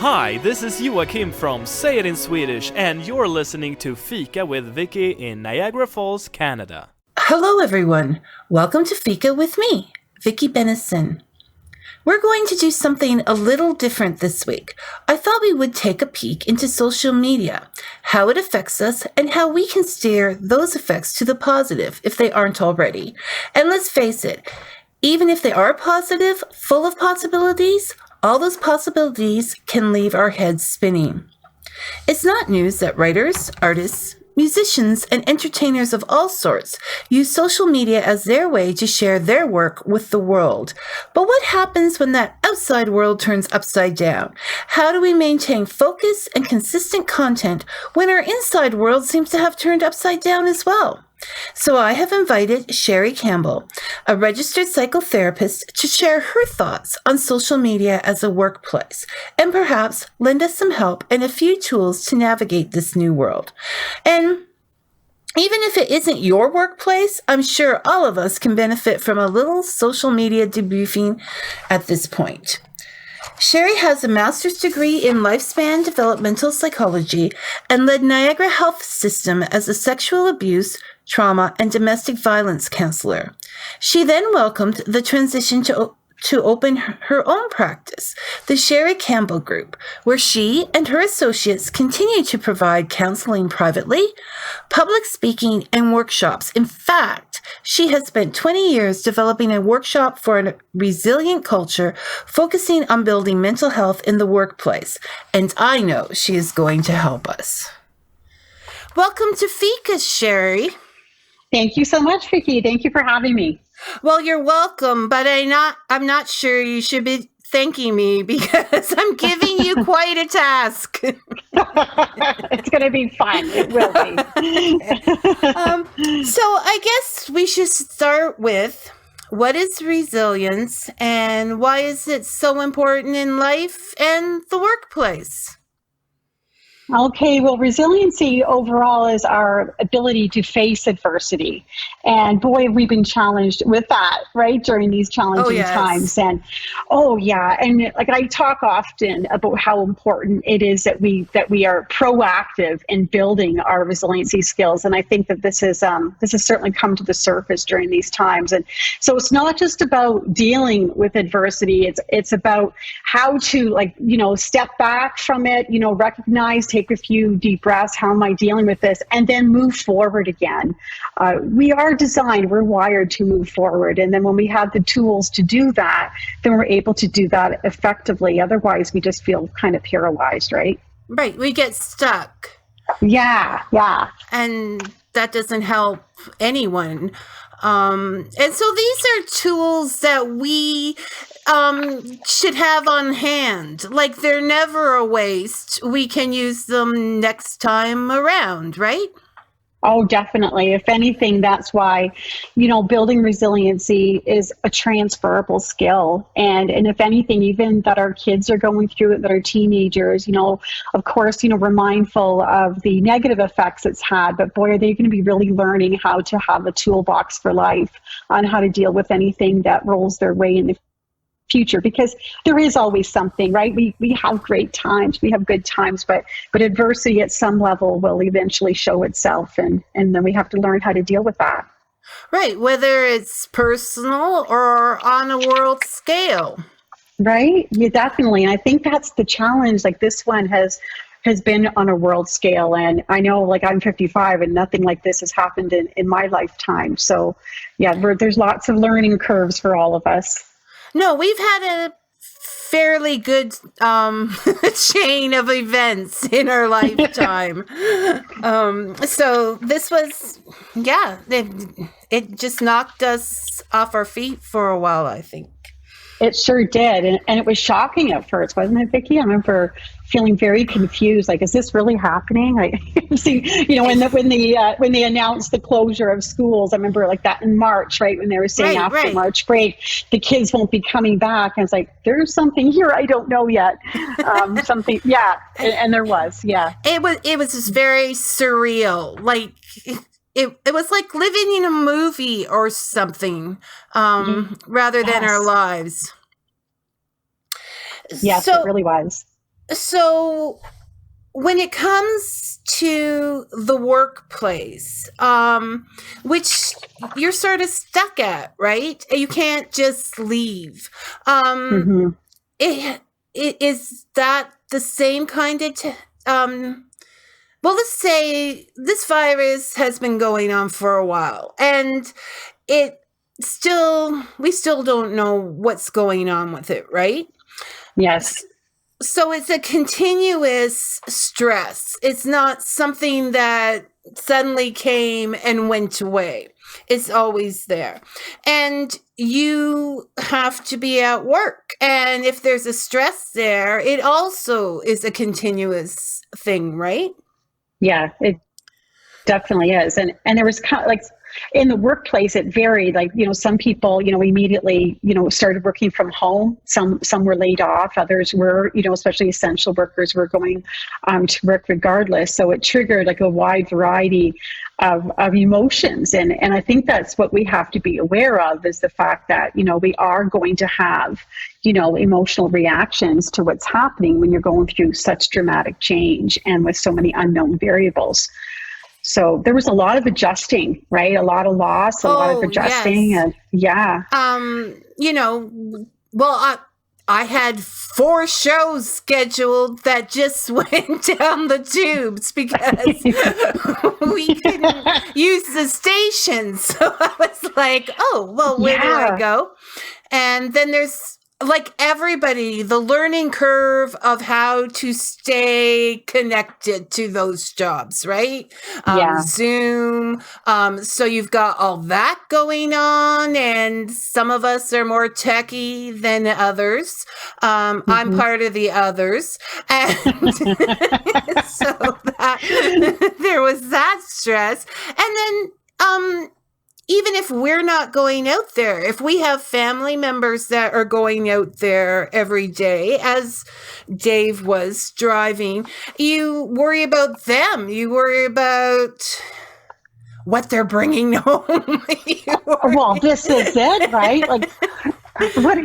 Hi, this is Joachim from Say It in Swedish, and you're listening to Fika with Vicky in Niagara Falls, Canada. Hello, everyone. Welcome to Fika with me, Vicky Benison. We're going to do something a little different this week. I thought we would take a peek into social media, how it affects us, and how we can steer those effects to the positive if they aren't already. And let's face it, even if they are positive, full of possibilities, all those possibilities can leave our heads spinning. It's not news that writers, artists, musicians, and entertainers of all sorts use social media as their way to share their work with the world. But what happens when that outside world turns upside down? How do we maintain focus and consistent content when our inside world seems to have turned upside down as well? So I have invited Sherry Campbell, a registered psychotherapist, to share her thoughts on social media as a workplace and perhaps lend us some help and a few tools to navigate this new world. And even if it isn't your workplace, I'm sure all of us can benefit from a little social media debriefing at this point. Sherry has a master's degree in lifespan developmental psychology and led Niagara Health System as a sexual abuse, trauma, and domestic violence counselor. She then welcomed the transition to open her own practice, the Sherry Campbell Group, where she and her associates continue to provide counseling privately, public speaking, and workshops. In fact, she has spent 20 years developing a workshop for a resilient culture, focusing on building mental health in the workplace. And I know she is going to help us. Welcome to Fika, Sherry. Thank you so much, Vicky. Thank you for having me. Well, you're welcome, but I'm not sure you should be thanking me because I'm giving you quite a task. It's going to be fun. It will be. So I guess we should start with, what is resilience and why is it so important in life and the workplace? Okay, well, resiliency overall is our ability to face adversity. And boy, have we been challenged with that, right, during these challenging times. And and like I talk often about how important it is that we are proactive in building our resiliency skills. And I think that this has certainly come to the surface during these times. And so it's not just about dealing with adversity. It's about how to step back from it, recognize, take a few deep breaths. How am I dealing with this? And then move forward again. We are designed, we're wired to move forward. And then when we have the tools to do that, then we're able to do that effectively. Otherwise, we just feel kind of paralyzed, right? Right. We get stuck. Yeah. And that doesn't help anyone. And so these are tools that we should have on hand. Like, they're never a waste. We can use them next time around, right? Oh, definitely. If anything, that's why, building resiliency is a transferable skill. And if anything, even that our kids are going through it, that are teenagers, of course, we're mindful of the negative effects it's had, but boy, are they going to be really learning how to have a toolbox for life on how to deal with anything that rolls their way in the future, because there is always something, right? We have great times, we have good times, but adversity at some level will eventually show itself, and then we have to learn how to deal with that. Right, whether it's personal or on a world scale. Right, yeah, definitely. And I think that's the challenge. Like, this one has been on a world scale, and I know, like, I'm 55 and nothing like this has happened in my lifetime. So yeah, there's lots of learning curves for all of us. No, we've had a fairly good chain of events in our lifetime. So this was, it just knocked us off our feet for a while, I think. It sure did. And it was shocking at first, wasn't it, Vicky? I remember feeling very confused. Like, is this really happening? When they announced the closure of schools, I remember like that in March, right? When they were saying after March break, the kids won't be coming back. And it's like, there's something here I don't know yet. Something, yeah. And there was, yeah. It was just very surreal. Like, it was like living in a movie or something, rather than our lives. Yes, it really was. So when it comes to the workplace, which you're sort of stuck at, right? You can't just leave. Mm-hmm. It is that the same kind of well, let's say this virus has been going on for a while, and we still don't know what's going on with it, right? Yes. So it's a continuous stress. It's not something that suddenly came and went away. It's always there. And you have to be at work. And if there's a stress there, it also is a continuous thing, right? Yeah, it definitely is. And there was kind of like in the workplace, it varied. Like, some people, immediately, started working from home. Some were laid off. Others were, especially essential workers were going to work regardless. So it triggered like a wide variety of emotions. And I think that's what we have to be aware of, is the fact that, we are going to have, emotional reactions to what's happening when you're going through such dramatic change and with so many unknown variables. So there was a lot of adjusting, right? A lot of loss, a lot of adjusting. Yes. And yeah. Well, I had 4 shows scheduled that just went down the tubes because we couldn't use the station. So I was like, oh, well, where do I go? And then there's like everybody, the learning curve of how to stay connected to those jobs, right? Zoom. So you've got all that going on, and some of us are more techie than others. I'm part of the others. And so there was that stress. And then, even if we're not going out there, if we have family members that are going out there every day, as Dave was driving, you worry about them. You worry about what they're bringing home. Well, this is it, right? Like, what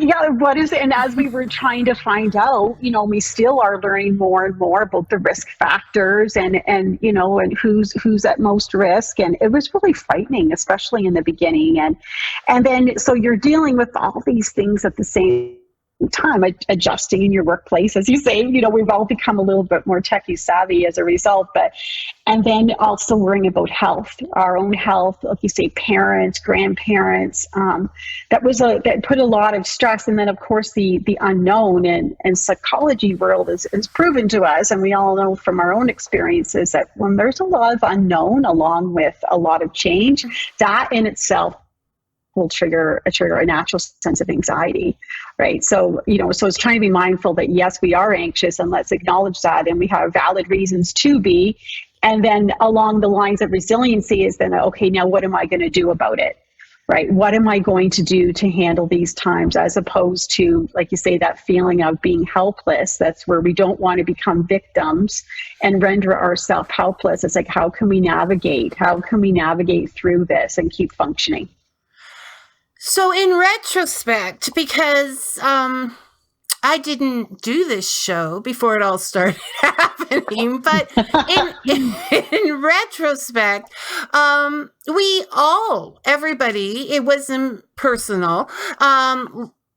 is it? And as we were trying to find out, we still are learning more and more about the risk factors and who's at most risk. And it was really frightening, especially in the beginning. And then, so you're dealing with all these things at the same time, adjusting in your workplace, as you say. We've all become a little bit more techie savvy as a result, and then also worrying about health, our own health, like you say, parents, grandparents. That put a lot of stress. And then of course the unknown and psychology world is proven to us, and we all know from our own experiences, that when there's a lot of unknown along with a lot of change, that in itself will trigger a natural sense of anxiety, right? So, so it's trying to be mindful that yes, we are anxious, and let's acknowledge that, and we have valid reasons to be. And then along the lines of resiliency is then, okay, now what am I going to do about it, right? What am I going to do to handle these times, as opposed to, like you say, that feeling of being helpless? That's where we don't want to become victims and render ourselves helpless. It's like, how can we navigate? How can we navigate through this and keep functioning? So in retrospect, because I didn't do this show before it all started happening, but in retrospect, everybody, it wasn't personal,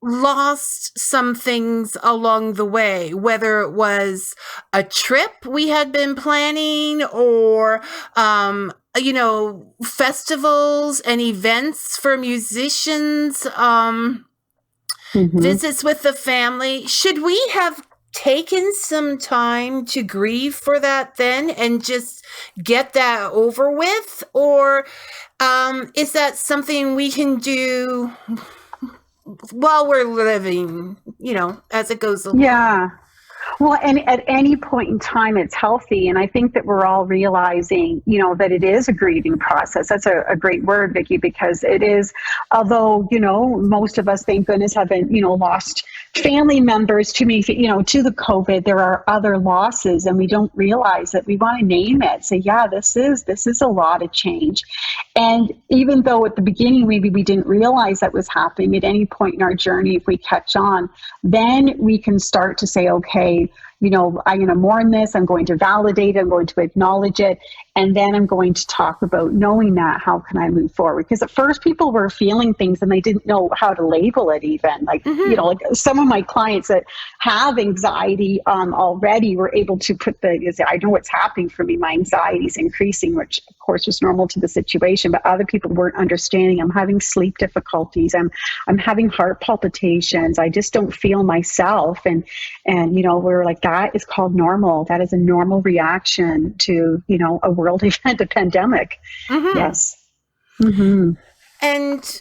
lost some things along the way, whether it was a trip we had been planning, or festivals and events for musicians, visits with the family. Should we have taken some time to grieve for that then and just get that over with? Or is that something we can do while we're living, as it goes along? Yeah. Well, and at any point in time, it's healthy. And I think that we're all realizing, that it is a grieving process. That's a great word, Vicky, because it is, although, most of us, thank goodness, haven't, lost family members to me, to the COVID, there are other losses, and we don't realize that. We want to name it. Say, yeah, this is a lot of change. And even though at the beginning, maybe we didn't realize that was happening, at any point in our journey, if we catch on, then we can start to say, okay, I'm going to mourn this. I'm going to validate it. I'm going to acknowledge it. And then I'm going to talk about knowing that, how can I move forward? Because at first people were feeling things and they didn't know how to label it even. Like, like some of my clients that have anxiety already were able to I know what's happening for me. My anxiety is increasing, which of course was normal to the situation, but other people weren't understanding. I'm having sleep difficulties. I'm having heart palpitations. I just don't feel myself. And we're like, that is called normal. That is a normal reaction to, a world event, a pandemic. Yes. And and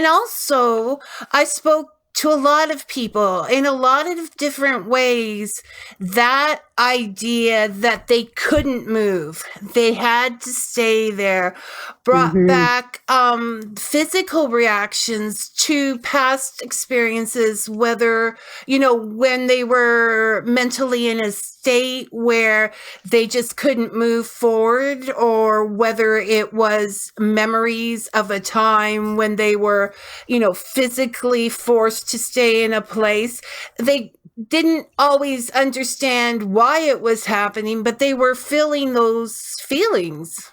also I spoke to a lot of people in a lot of different ways. That idea that they couldn't move, they had to stay there, brought back physical reactions to past experiences, whether, when they were mentally in a state where they just couldn't move forward, or whether it was memories of a time when they were, physically forced to stay in a place. They didn't always understand why it was happening, but they were feeling those feelings.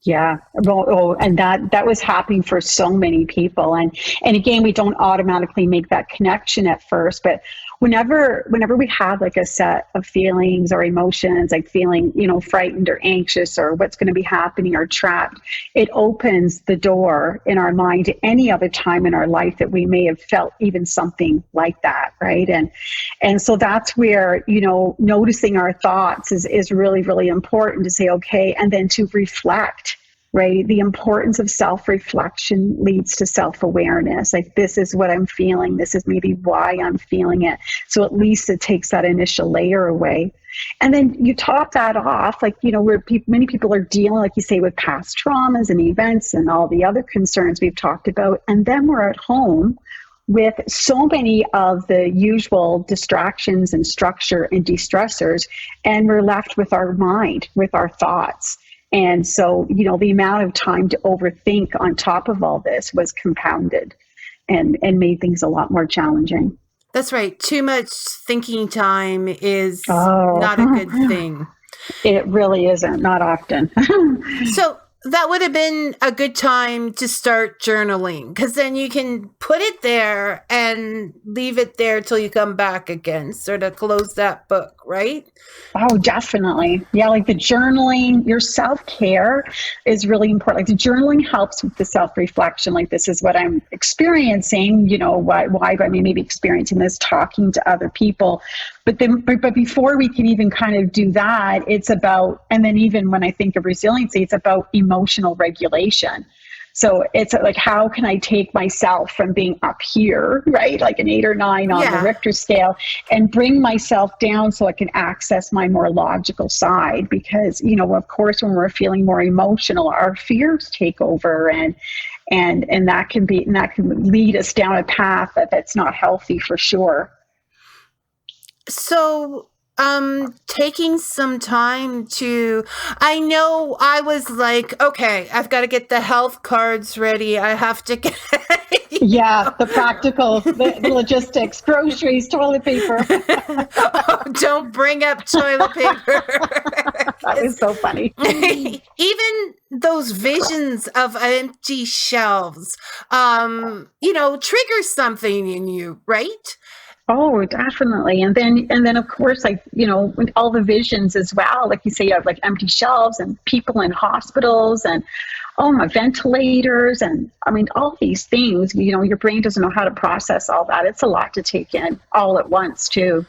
Yeah. And that was happening for so many people. And again, we don't automatically make that connection at first, but whenever we have like a set of feelings or emotions, like feeling, frightened or anxious or what's going to be happening or trapped, it opens the door in our mind to any other time in our life that we may have felt even something like that. Right. And so that's where, noticing our thoughts is really, really important to say, okay, and then to reflect. Right. The importance of self-reflection leads to self-awareness. Like, this is what I'm feeling. This is maybe why I'm feeling it. So at least it takes that initial layer away. And then you top that off, like, where many people are dealing, like you say, with past traumas and events and all the other concerns we've talked about. And then we're at home with so many of the usual distractions and structure and de-stressors, and we're left with our mind, with our thoughts. And so, the amount of time to overthink on top of all this was compounded and made things a lot more challenging. That's right. Too much thinking time is not a good thing. It really isn't, not often. So that would have been a good time to start journaling, because then you can put it there and leave it there till you come back again, sort of close that book, right? Oh, definitely. Yeah, like the journaling, your self-care is really important. Like the journaling helps with the self-reflection. Like, this is what I'm experiencing, why I may be experiencing this, talking to other people. But before we can even kind of do that, it's about, and then even when I think of resiliency, it's about emotional regulation. So it's like, how can I take myself from being up here, right, like an 8 or 9 on the Richter scale, and bring myself down so I can access my more logical side? Because, of course, when we're feeling more emotional, our fears take over, and that can lead us down a path that's not healthy for sure. So taking some time I know I was like, okay, I've got to get the health cards ready. I have to get, the practical, the logistics, groceries, toilet paper. Oh, don't bring up toilet paper. That was so funny. Even those visions of empty shelves, trigger something in you, right? Oh, definitely. And then of course, like, with all the visions as well, like you say, you have like empty shelves and people in hospitals and, my ventilators. And I mean, all these things, your brain doesn't know how to process all that. It's a lot to take in all at once too.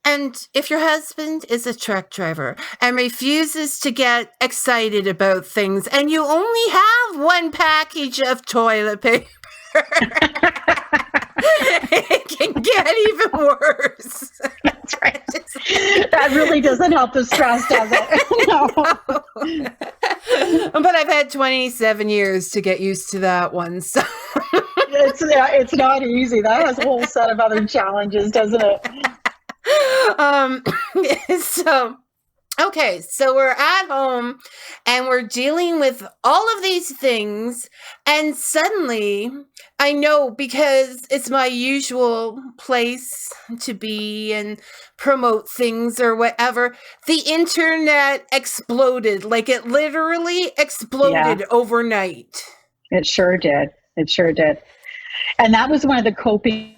And if your husband is a truck driver and refuses to get excited about things, and you only have one package of toilet paper, it can get even worse. That's right. That really doesn't help the stress, does it? No. But I've had 27 years to get used to that one. So it's not easy. That has a whole set of other challenges, doesn't it? Okay, so we're at home and we're dealing with all of these things, and suddenly I know, because it's my usual place to be and promote things or whatever, the internet exploded. Like, it literally exploded overnight. It sure did. It sure did. And that was one of the coping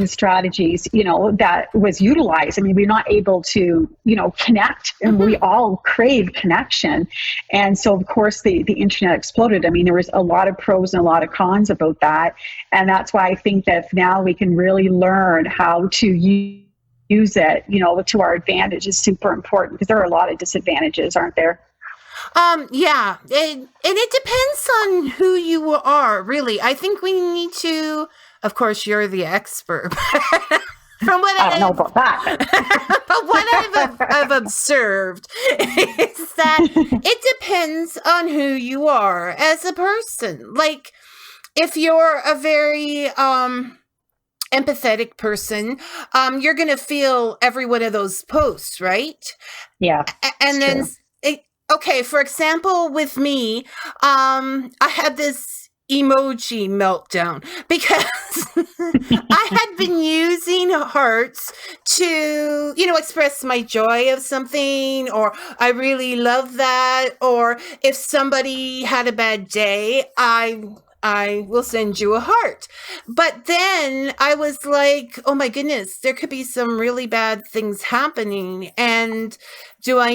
strategies, that was utilized. I mean, we're not able to, connect, and we all crave connection. And so, of course, the internet exploded. I mean, there was a lot of pros and a lot of cons about that. And that's why I think that now we can really learn how to use it, to our advantage is super important, because there are a lot of disadvantages, aren't there? Yeah, and it depends on who you are, really. I think we need to, of course, you're the expert. From what I don't know about that. But what I've observed is that it depends on who you are as a person. Like, if you're a very empathetic person, you're going to feel every one of those posts, right? Yeah. And then... Okay, for example, with me, I had this emoji meltdown because I had been using hearts to, express my joy of something, or I really love that, or if somebody had a bad day, I will send you a heart. But then I was like, oh my goodness, there could be some really bad things happening. And do I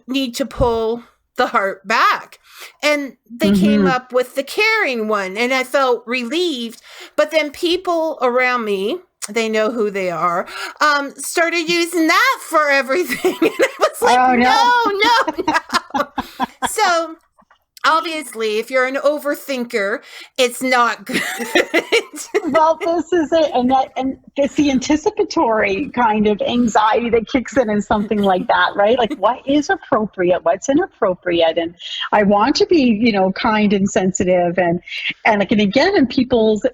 need to pull the heart back? And they came up with the caring one, and I felt relieved. But then people around me, they know who they are, started using that for everything. And I was like, no. So... obviously, if you're an overthinker, it's not good. Well, this is it. And it's the anticipatory kind of anxiety that kicks in something like that, right? Like, what is appropriate? What's inappropriate? And I want to be, kind and sensitive. And again, people's,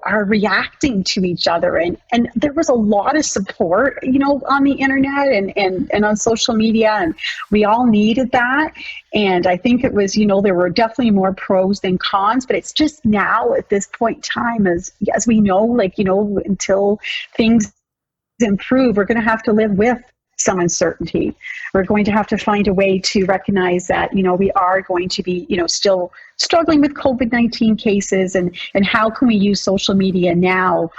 are reacting to each other. And there was a lot of support, on the internet and on social media. And we all needed that. And I think it was, there were definitely more pros than cons, but it's just now at this point in time, as we know, until things improve, we're going to have to live with some uncertainty. We're going to have to find a way to recognize that, we are going to be, still struggling with COVID-19 cases, and how can we use social media now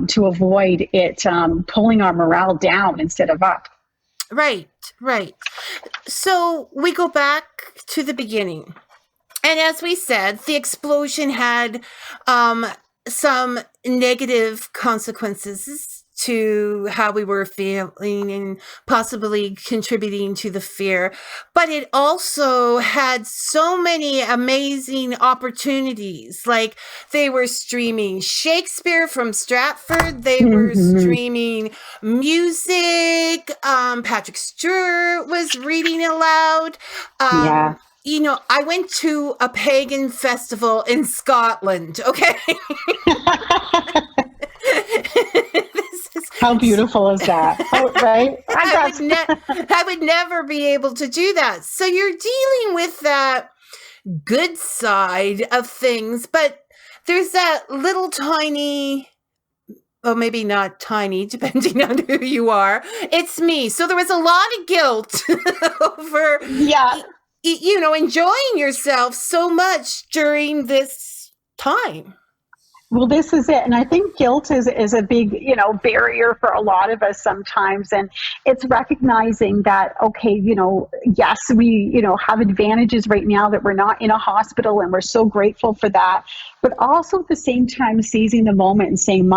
to avoid it pulling our morale down instead of up. Right. So we go back to the beginning. And as we said, the explosion had some negative consequences to how we were feeling and possibly contributing to the fear. But it also had so many amazing opportunities. Like, they were streaming Shakespeare from Stratford. They were streaming music. Patrick Stewart was reading aloud. I went to a pagan festival in Scotland, okay? How beautiful is that? Oh, right? I would never be able to do that. So you're dealing with that good side of things, but there's that little tiny, well, maybe not tiny, depending on who you are. It's me. So there was a lot of guilt over, enjoying yourself so much during this time. Well, this is it. And I think guilt is a big, barrier for a lot of us sometimes. And it's recognizing that, okay, yes, we, have advantages right now that we're not in a hospital, and we're so grateful for that. But also at the same time, seizing the moment and saying,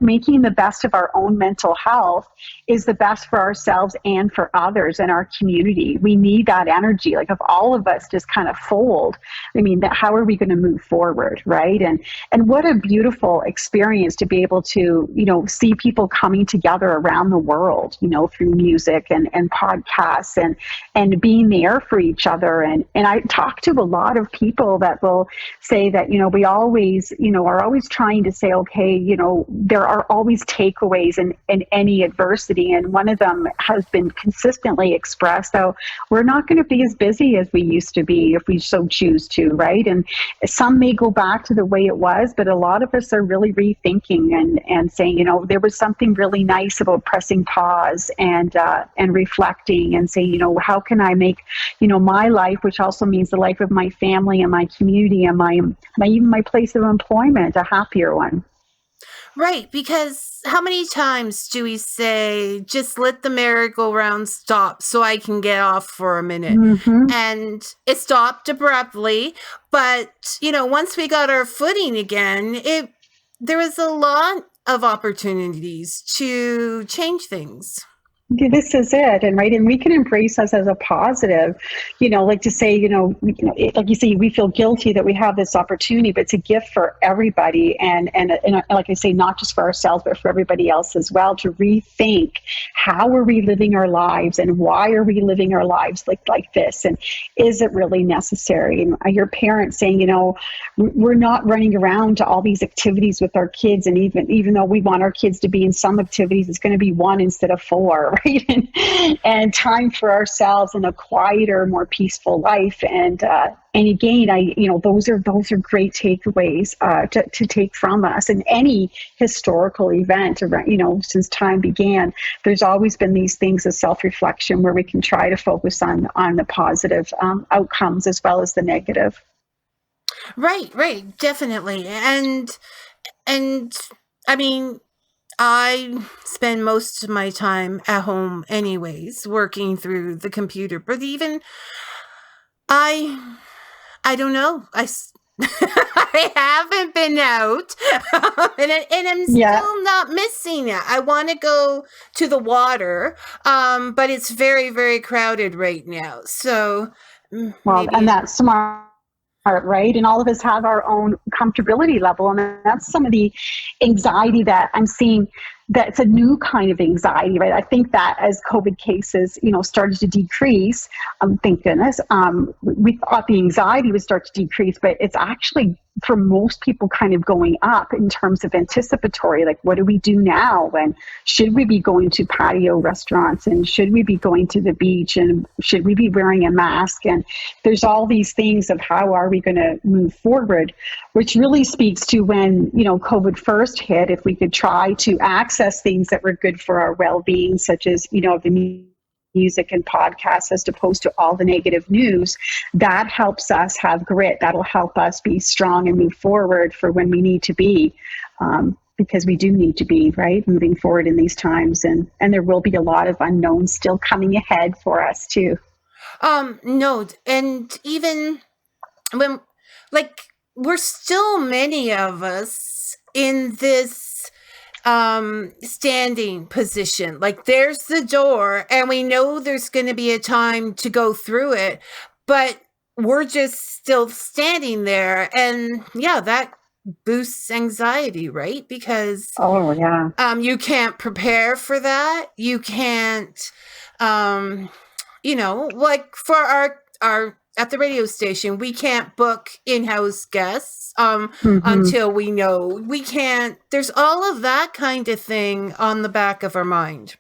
making the best of our own mental health is the best for ourselves and for others in our community. We need that energy. Like, if all of us just kind of fold, how are we going to move forward, right? And what a beautiful experience to be able to, see people coming together around the world, through music and podcasts and being there for each other. And I talk to a lot of people that will say that, we always, are always trying to say, okay, there are always takeaways in any adversity. And one of them has been consistently expressed. So we're not going to be as busy as we used to be if we so choose to, right? And some may go back to the way it was, but a lot of us are really rethinking and saying, there was something really nice about pressing pause and reflecting and saying, how can I make, my life, which also means the life of my family and my community and even my place of employment, a happier one. Right, because how many times do we say, just let the merry-go-round stop so I can get off for a minute? Mm-hmm. And it stopped abruptly, but, once we got our footing again, there was a lot of opportunities to change things. This is it, and we can embrace us as a positive, like to say, like you say, we feel guilty that we have this opportunity, but it's a gift for everybody, and like I say, not just for ourselves, but for everybody else as well, to rethink how are we living our lives and why are we living our lives like this, and is it really necessary? And your parents saying, we're not running around to all these activities with our kids, and even though we want our kids to be in some activities, it's going to be 1 instead of 4. Right? And time for ourselves in a quieter, more peaceful life. And again, those are great takeaways to take from us. And any historical event, since time began, there's always been these things of self-reflection where we can try to focus on the positive outcomes as well as the negative. Right, definitely. And I mean, I spend most of my time at home anyways, working through the computer, but even I don't know. I haven't been out and I'm still not missing it. I want to go to the water, but it's very, very crowded right now. So, and that's smart. Right. And all of us have our own comfortability level. And that's some of the anxiety that I'm seeing. That's a new kind of anxiety, right? I think that as COVID cases, started to decrease, thank goodness, we thought the anxiety would start to decrease, but it's actually, for most people, kind of going up in terms of anticipatory, like, what do we do now? And should we be going to patio restaurants? And should we be going to the beach? And should we be wearing a mask? And there's all these things of how are we going to move forward, which really speaks to when, COVID first hit, if we could try to access things that were good for our well-being, such as, the music and podcasts, as opposed to all the negative news, that helps us have grit. That'll help us be strong and move forward for when we need to be, because we do need to be, right, moving forward in these times. And there will be a lot of unknowns still coming ahead for us too. No, and even when, we're still, many of us, in this standing position. Like, there's the door and we know there's going to be a time to go through it, but we're just still standing there. And that boosts anxiety, right? Because you can't prepare for that. You can't for our at the radio station, we can't book in-house guests until we know. We can't. There's all of that kind of thing on the back of our mind.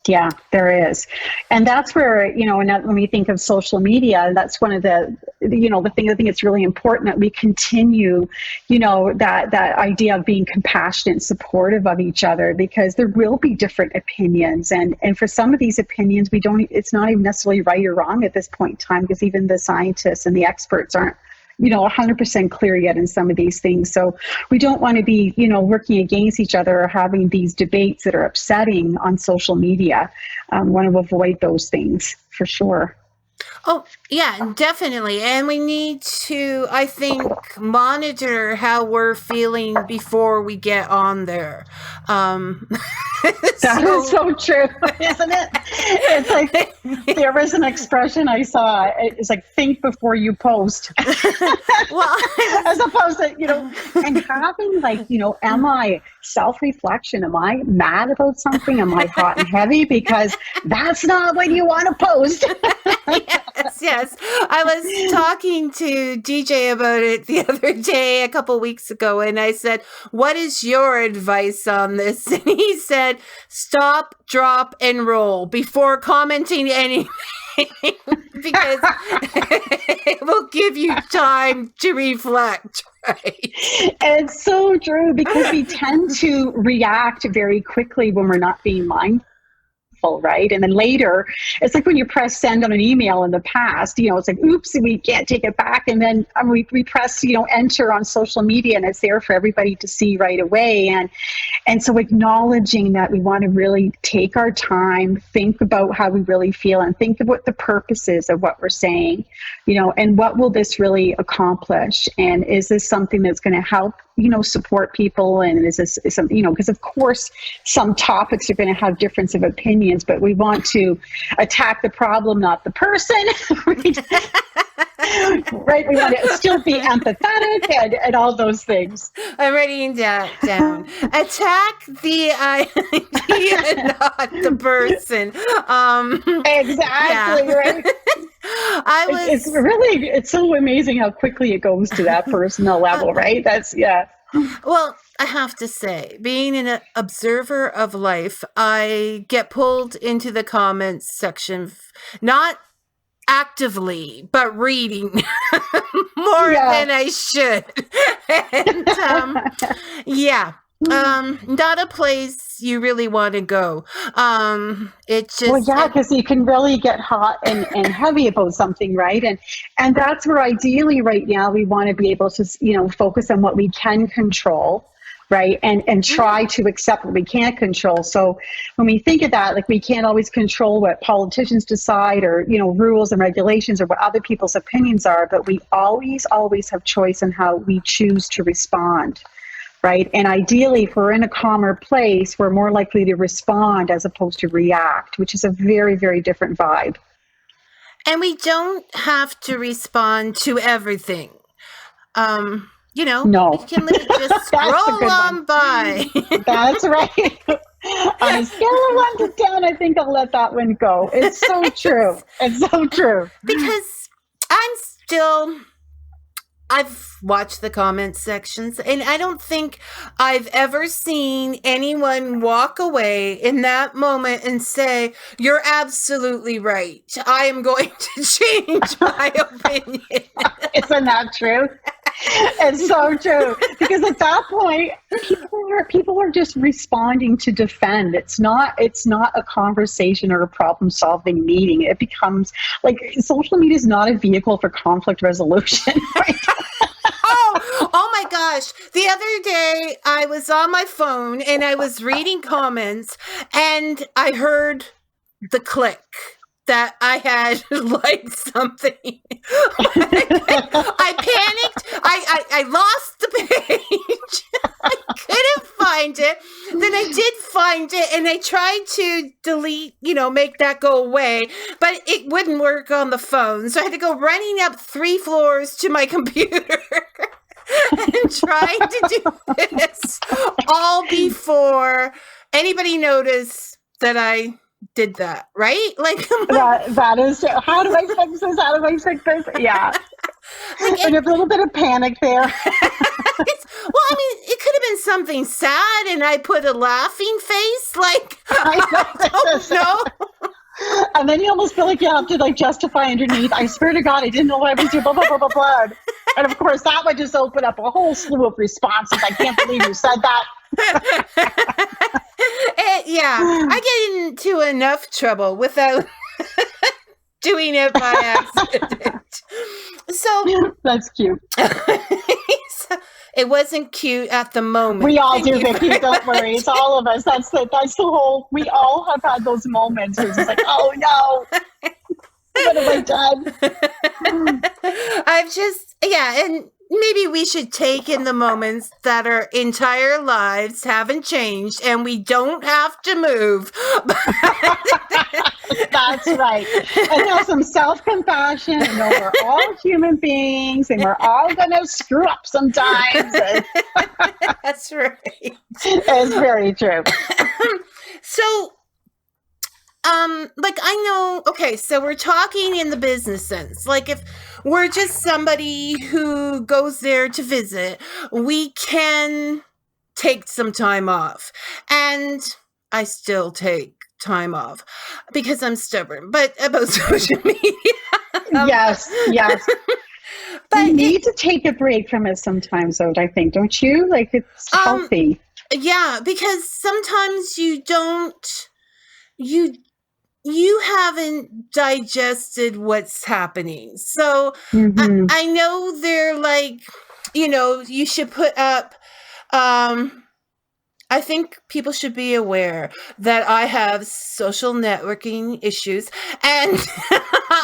Yeah, there is. And that's where, when we think of social media, that's one of the thing I think it's really important that we continue, that idea of being compassionate and supportive of each other, because there will be different opinions. And for some of these opinions, it's not even necessarily right or wrong at this point in time, because even the scientists and the experts aren't 100% clear yet in some of these things. So we don't want to be, working against each other or having these debates that are upsetting on social media. Want to avoid those things for sure. Oh, yeah, definitely. And we need to, I think, monitor how we're feeling before we get on there. That is so true, isn't it? It's like, there was an expression I saw. It's like, think before you post. Well, as opposed to, and having am I self-reflection? Am I mad about something? Am I hot and heavy? Because that's not what you want to post. Yeah. Yes. I was talking to DJ about it the other day, a couple weeks ago, and I said, "What is your advice on this?" And he said, "Stop, drop, and roll before commenting anything." Because it will give you time to reflect, right? It's so true, because we tend to react very quickly when we're not being mindful, right? And then later, it's like when you press send on an email in the past, it's like, oops, we can't take it back. And then we press, enter on social media, and it's there for everybody to see right away. And so acknowledging that we want to really take our time, think about how we really feel, and think of what the purpose is of what we're saying, and what will this really accomplish? And is this something that's going to help, support people? And is this something, because of course, some topics are going to have difference of opinions, but we want to attack the problem, not the person. Right? We want to still be empathetic and all those things. I'm writing that down. Attack the idea, not the person. Exactly, right? It's so amazing how quickly it goes to that personal level, right? Well, I have to say, being an observer of life, I get pulled into the comments section, not actively, but reading more than I should. And, not a place you really want to go. It's just because you can really get hot and heavy about something, right? And that's where ideally right now we want to be able to focus on what we can control, right? And try to accept what we can't control. So when we think of that, like, we can't always control what politicians decide, or rules and regulations, or what other people's opinions are, but we always have choice in how we choose to respond. Right. And ideally, if we're in a calmer place, we're more likely to respond as opposed to react, which is a very, very different vibe. And we don't have to respond to everything. No. We can just scroll on by. That's right. On a scale of 1 to 10, I think I'll let that one go. It's so true. It's so true. Because I've watched the comment sections, and I don't think I've ever seen anyone walk away in that moment and say, "You're absolutely right. I am going to change my opinion." Isn't that true? It's so true. Because at that point, people are just responding to defend. It's not a conversation or a problem-solving meeting. It becomes like, social media is not a vehicle for conflict resolution. Right? Oh my gosh. The other day I was on my phone and I was reading comments, and I heard the click that I had liked something. I panicked. I lost the page. I couldn't find it. Then I did find it, and I tried to delete, make that go away, but it wouldn't work on the phone. So I had to go running up 3 floors to my computer and trying to do this all before anybody noticed that I did that, right? Like, that is, how do I fix this? How do I fix this? Yeah. And a little bit of panic there. It could have been something sad, and I put a laughing face. Like, I don't know. And then you almost feel like you have to justify underneath, "I swear to God, I didn't know what I was doing, blah, blah, blah, blah, blah." And of course, that would just open up a whole slew of responses. "I can't believe you said that." I get into enough trouble without doing it by accident. So that's cute. It wasn't cute at the moment. We all do, Vicky. Don't worry. It's all of us. That's the whole. We all have had those moments where it's just like, "Oh no, what have I done?" And maybe we should take in the moments that our entire lives haven't changed, and we don't have to move. That's right. And have some self-compassion, and know we're all human beings, and we're all going to screw up sometimes. That's right. It's very true. So like I know, okay, so we're talking in the business sense. Like if we're just somebody who goes there to visit, we can take some time off. And I still take time off because I'm stubborn, but about social media. Yes. But you need to take a break from it sometimes, though, I think, don't you? Like, it's healthy. Yeah, because sometimes you haven't digested what's happening. So I know they're like, you should put up, I think people should be aware that I have social networking issues and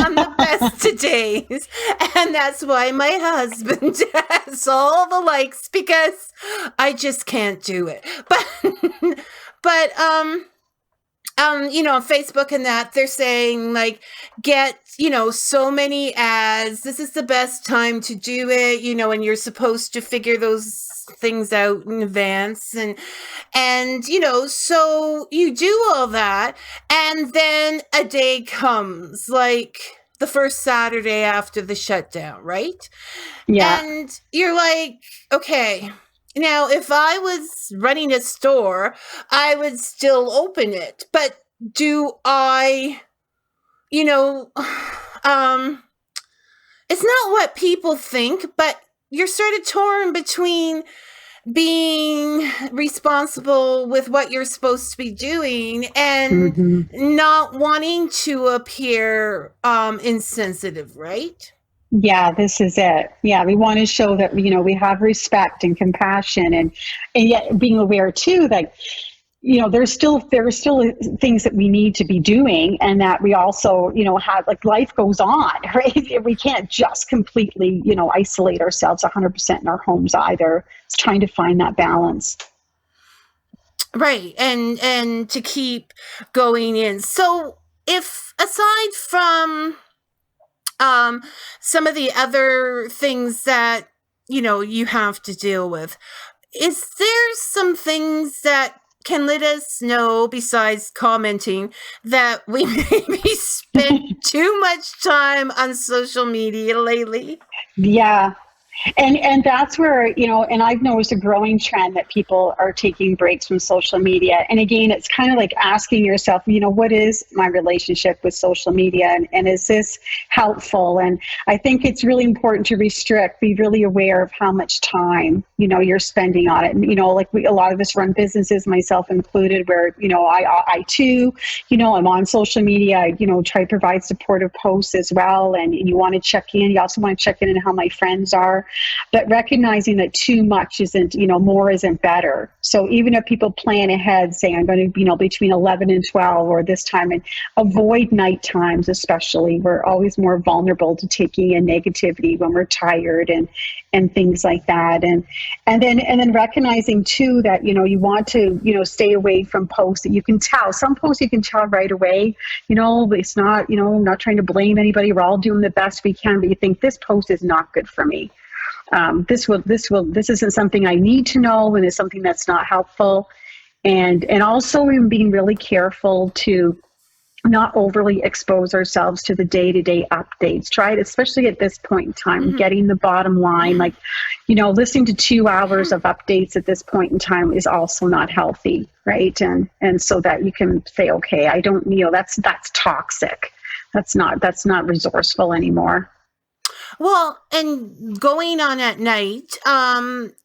on the best of days. And that's why my husband has all the likes because I just can't do it. But on Facebook and that, they're saying like, get, so many ads. This is the best time to do it, and you're supposed to figure those things out in advance. And, so you do all that. And then a day comes, like the first Saturday after the shutdown, right? Yeah. And you're like, okay, now, if I was running a store, I would still open it. But do I, it's not what people think, but you're sort of torn between being responsible with what you're supposed to be doing and not wanting to appear insensitive, right? Yeah, this is it. Yeah, we want to show that, we have respect and compassion and yet being aware too that, there are still things that we need to be doing and that we also, have like life goes on, right? We can't just completely, isolate ourselves 100% in our homes either. It's trying to find that balance. Right. And to keep going in. So if aside from some of the other things that, you have to deal with, is there some things that can let us know, besides commenting, that we maybe spent too much time on social media lately? Yeah. And that's where, and I've noticed a growing trend that people are taking breaks from social media. And again, it's kind of like asking yourself, what is my relationship with social media? And is this helpful? And I think it's really important to be really aware of how much time, you're spending on it. And, like a lot of us run businesses, myself included, where, I too, I'm on social media. I, try to provide supportive posts as well. And you want to check in. You also want to check in on how my friends are. But recognizing that too much isn't, more isn't better. So even if people plan ahead, saying I'm going to, between 11 and 12 or this time, and avoid night times, especially, we're always more vulnerable to taking in negativity when we're tired and things like that. And then recognizing too that, you want to, stay away from posts that you can tell. Some posts you can tell right away, it's not, I'm not trying to blame anybody. We're all doing the best we can, but you think this post is not good for me. This isn't something I need to know, and it's something that's not helpful. And also in being really careful to not overly expose ourselves to the day-to-day updates. Try it, especially at this point in time, getting the bottom line, like, listening to 2 hours of updates at this point in time is also not healthy, right? And so that you can say, okay, I don't, that's toxic. That's not resourceful anymore. Well, and going on at night,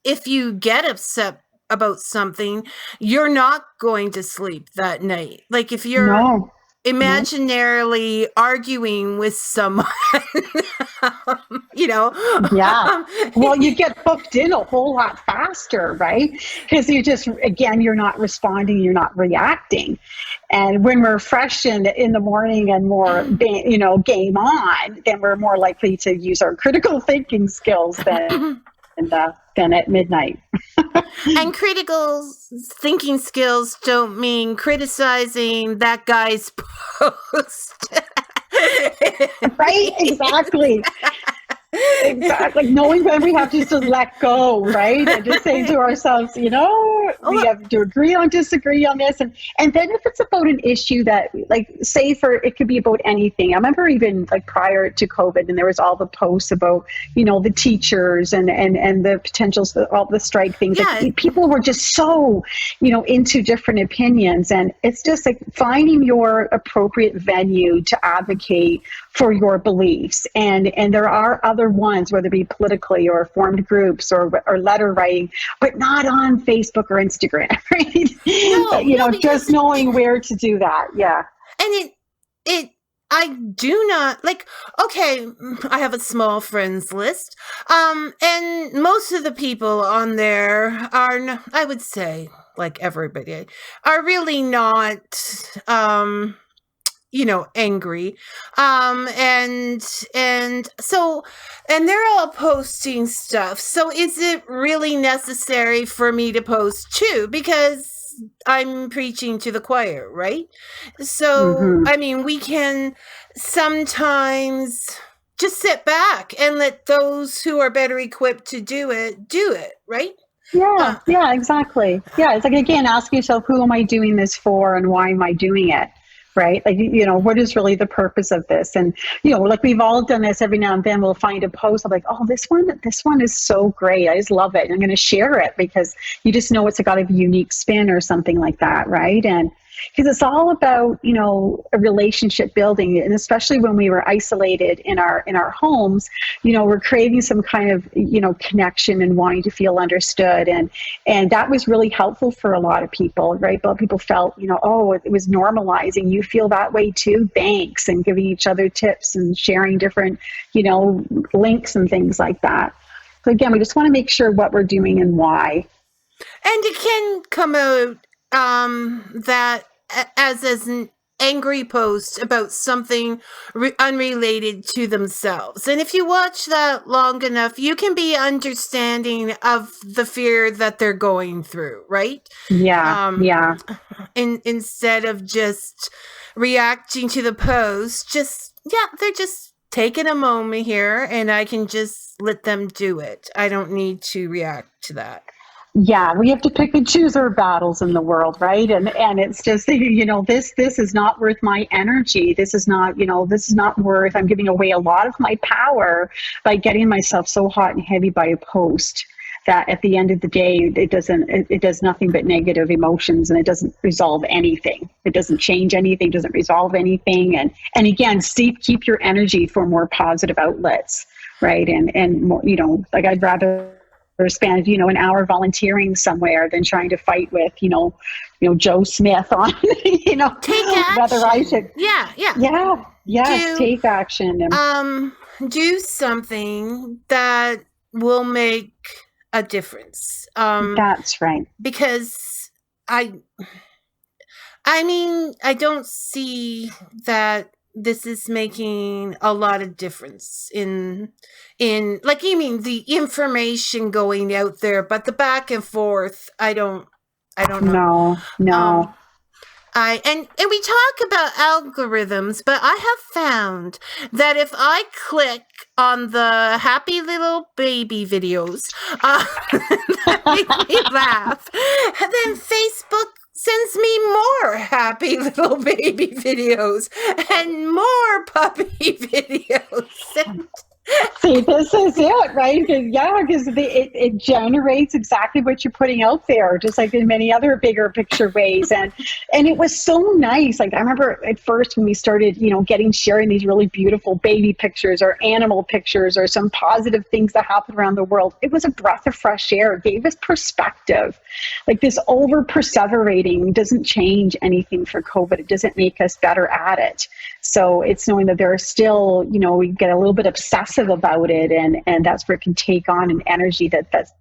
if you get upset about something, you're not going to sleep that night. Like if you're imaginarily arguing with someone, Yeah. Well, you get hooked in a whole lot faster, right? Because you're not responding, you're not reacting. And when we're fresh in the morning and more, game on, then we're more likely to use our critical thinking skills than at midnight. And critical thinking skills don't mean criticizing that guy's post. Right? Exactly. Exactly. Like knowing when we have to just let go, right? And just saying to ourselves, we have to agree on disagree on this. And then if it's about an issue that, like, say it could be about anything. I remember even like prior to COVID, and there was all the posts about, the teachers and the potentials, all the strike things. Yeah. Like, people were just so, into different opinions. And it's just like finding your appropriate venue to advocate for your beliefs. And there are other ones, whether it be politically or formed groups or letter writing, but not on Facebook or Instagram, right? Just knowing where to do that. Yeah. And I do not okay, I have a small friends list. And most of the people on there are, I would say, like everybody, are really not, angry. And they're all posting stuff. So is it really necessary for me to post too? Because I'm preaching to the choir, right? So, I mean, we can sometimes just sit back and let those who are better equipped to do it, right? Yeah, exactly. Yeah, it's like, again, ask yourself, who am I doing this for and why am I doing it? Right? Like, what is really the purpose of this? And, like we've all done this every now and then, we'll find a post. I'm like, oh, this one is so great. I just love it. And I'm going to share it because you just know it's got a unique spin or something like that. Right. And because it's all about, a relationship building. And especially when we were isolated in our homes, we're craving some kind of, connection and wanting to feel understood. And that was really helpful for a lot of people, right? But people felt, oh, it was normalizing. You feel that way too? Thanks. And giving each other tips and sharing different, links and things like that. So again, we just want to make sure what we're doing and why. And it can come out that as an angry post about something unrelated to themselves. And if you watch that long enough, you can be understanding of the fear that they're going through, right? Yeah. Instead of just reacting to the post, they're just taking a moment here and I can just let them do it. I don't need to react to that. Yeah, we have to pick and choose our battles in the world, right? And it's just, this is not worth my energy. This is not worth, I'm giving away a lot of my power by getting myself so hot and heavy by a post that at the end of the day, it does nothing but negative emotions, and it doesn't resolve anything. It doesn't change anything, doesn't resolve anything. And again, keep your energy for more positive outlets, right? And more, like I'd rather spend, an hour volunteering somewhere than trying to fight with, Joe Smith on, take action. Whether I should. Yeah. Take action. Do something that will make a difference. That's right. Because I mean, I don't see that this is making a lot of difference in like, you mean the information going out there, but the back and forth, I don't know. No. And we talk about algorithms, but I have found that if I click on the happy little baby videos that make me laugh, then Facebook sends me more happy little baby videos and more puppy videos. See, this is it, right? Because it generates exactly what you're putting out there, just like in many other bigger picture ways. And it was so nice. Like, I remember at first when we started, sharing these really beautiful baby pictures or animal pictures or some positive things that happen around the world. It was a breath of fresh air. It gave us perspective. Like, this over perseverating doesn't change anything for COVID. It doesn't make us better at it. So it's knowing that there are still, we get a little bit obsessive about it, and that's where it can take on an energy that's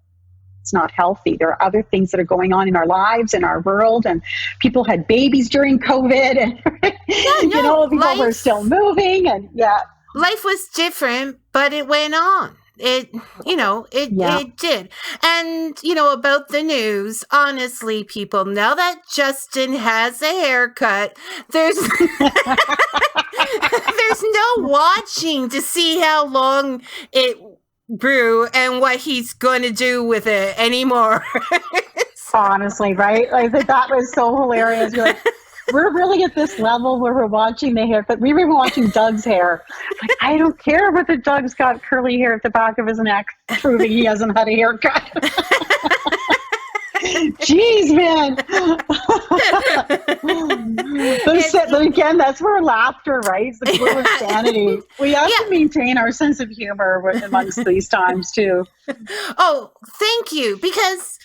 not healthy. There are other things that are going on in our lives, in our world, and people had babies during COVID, and people were still moving, and life was different, but it went on. It, it did. And, about the news, honestly, people, now that Justin has a haircut, there's there's no watching to see how long it grew and what he's going to do with it anymore. Honestly, right? Like that was so hilarious. You're like, we're really at this level where we're watching the hair, but we were even watching Doug's hair. Like, I don't care whether Doug's got curly hair at the back of his neck, proving he hasn't had a haircut. Jeez, man. But again, that's where laughter, right? It's the glue of sanity. We have to maintain our sense of humor amongst these times, too. Oh, thank you. Because,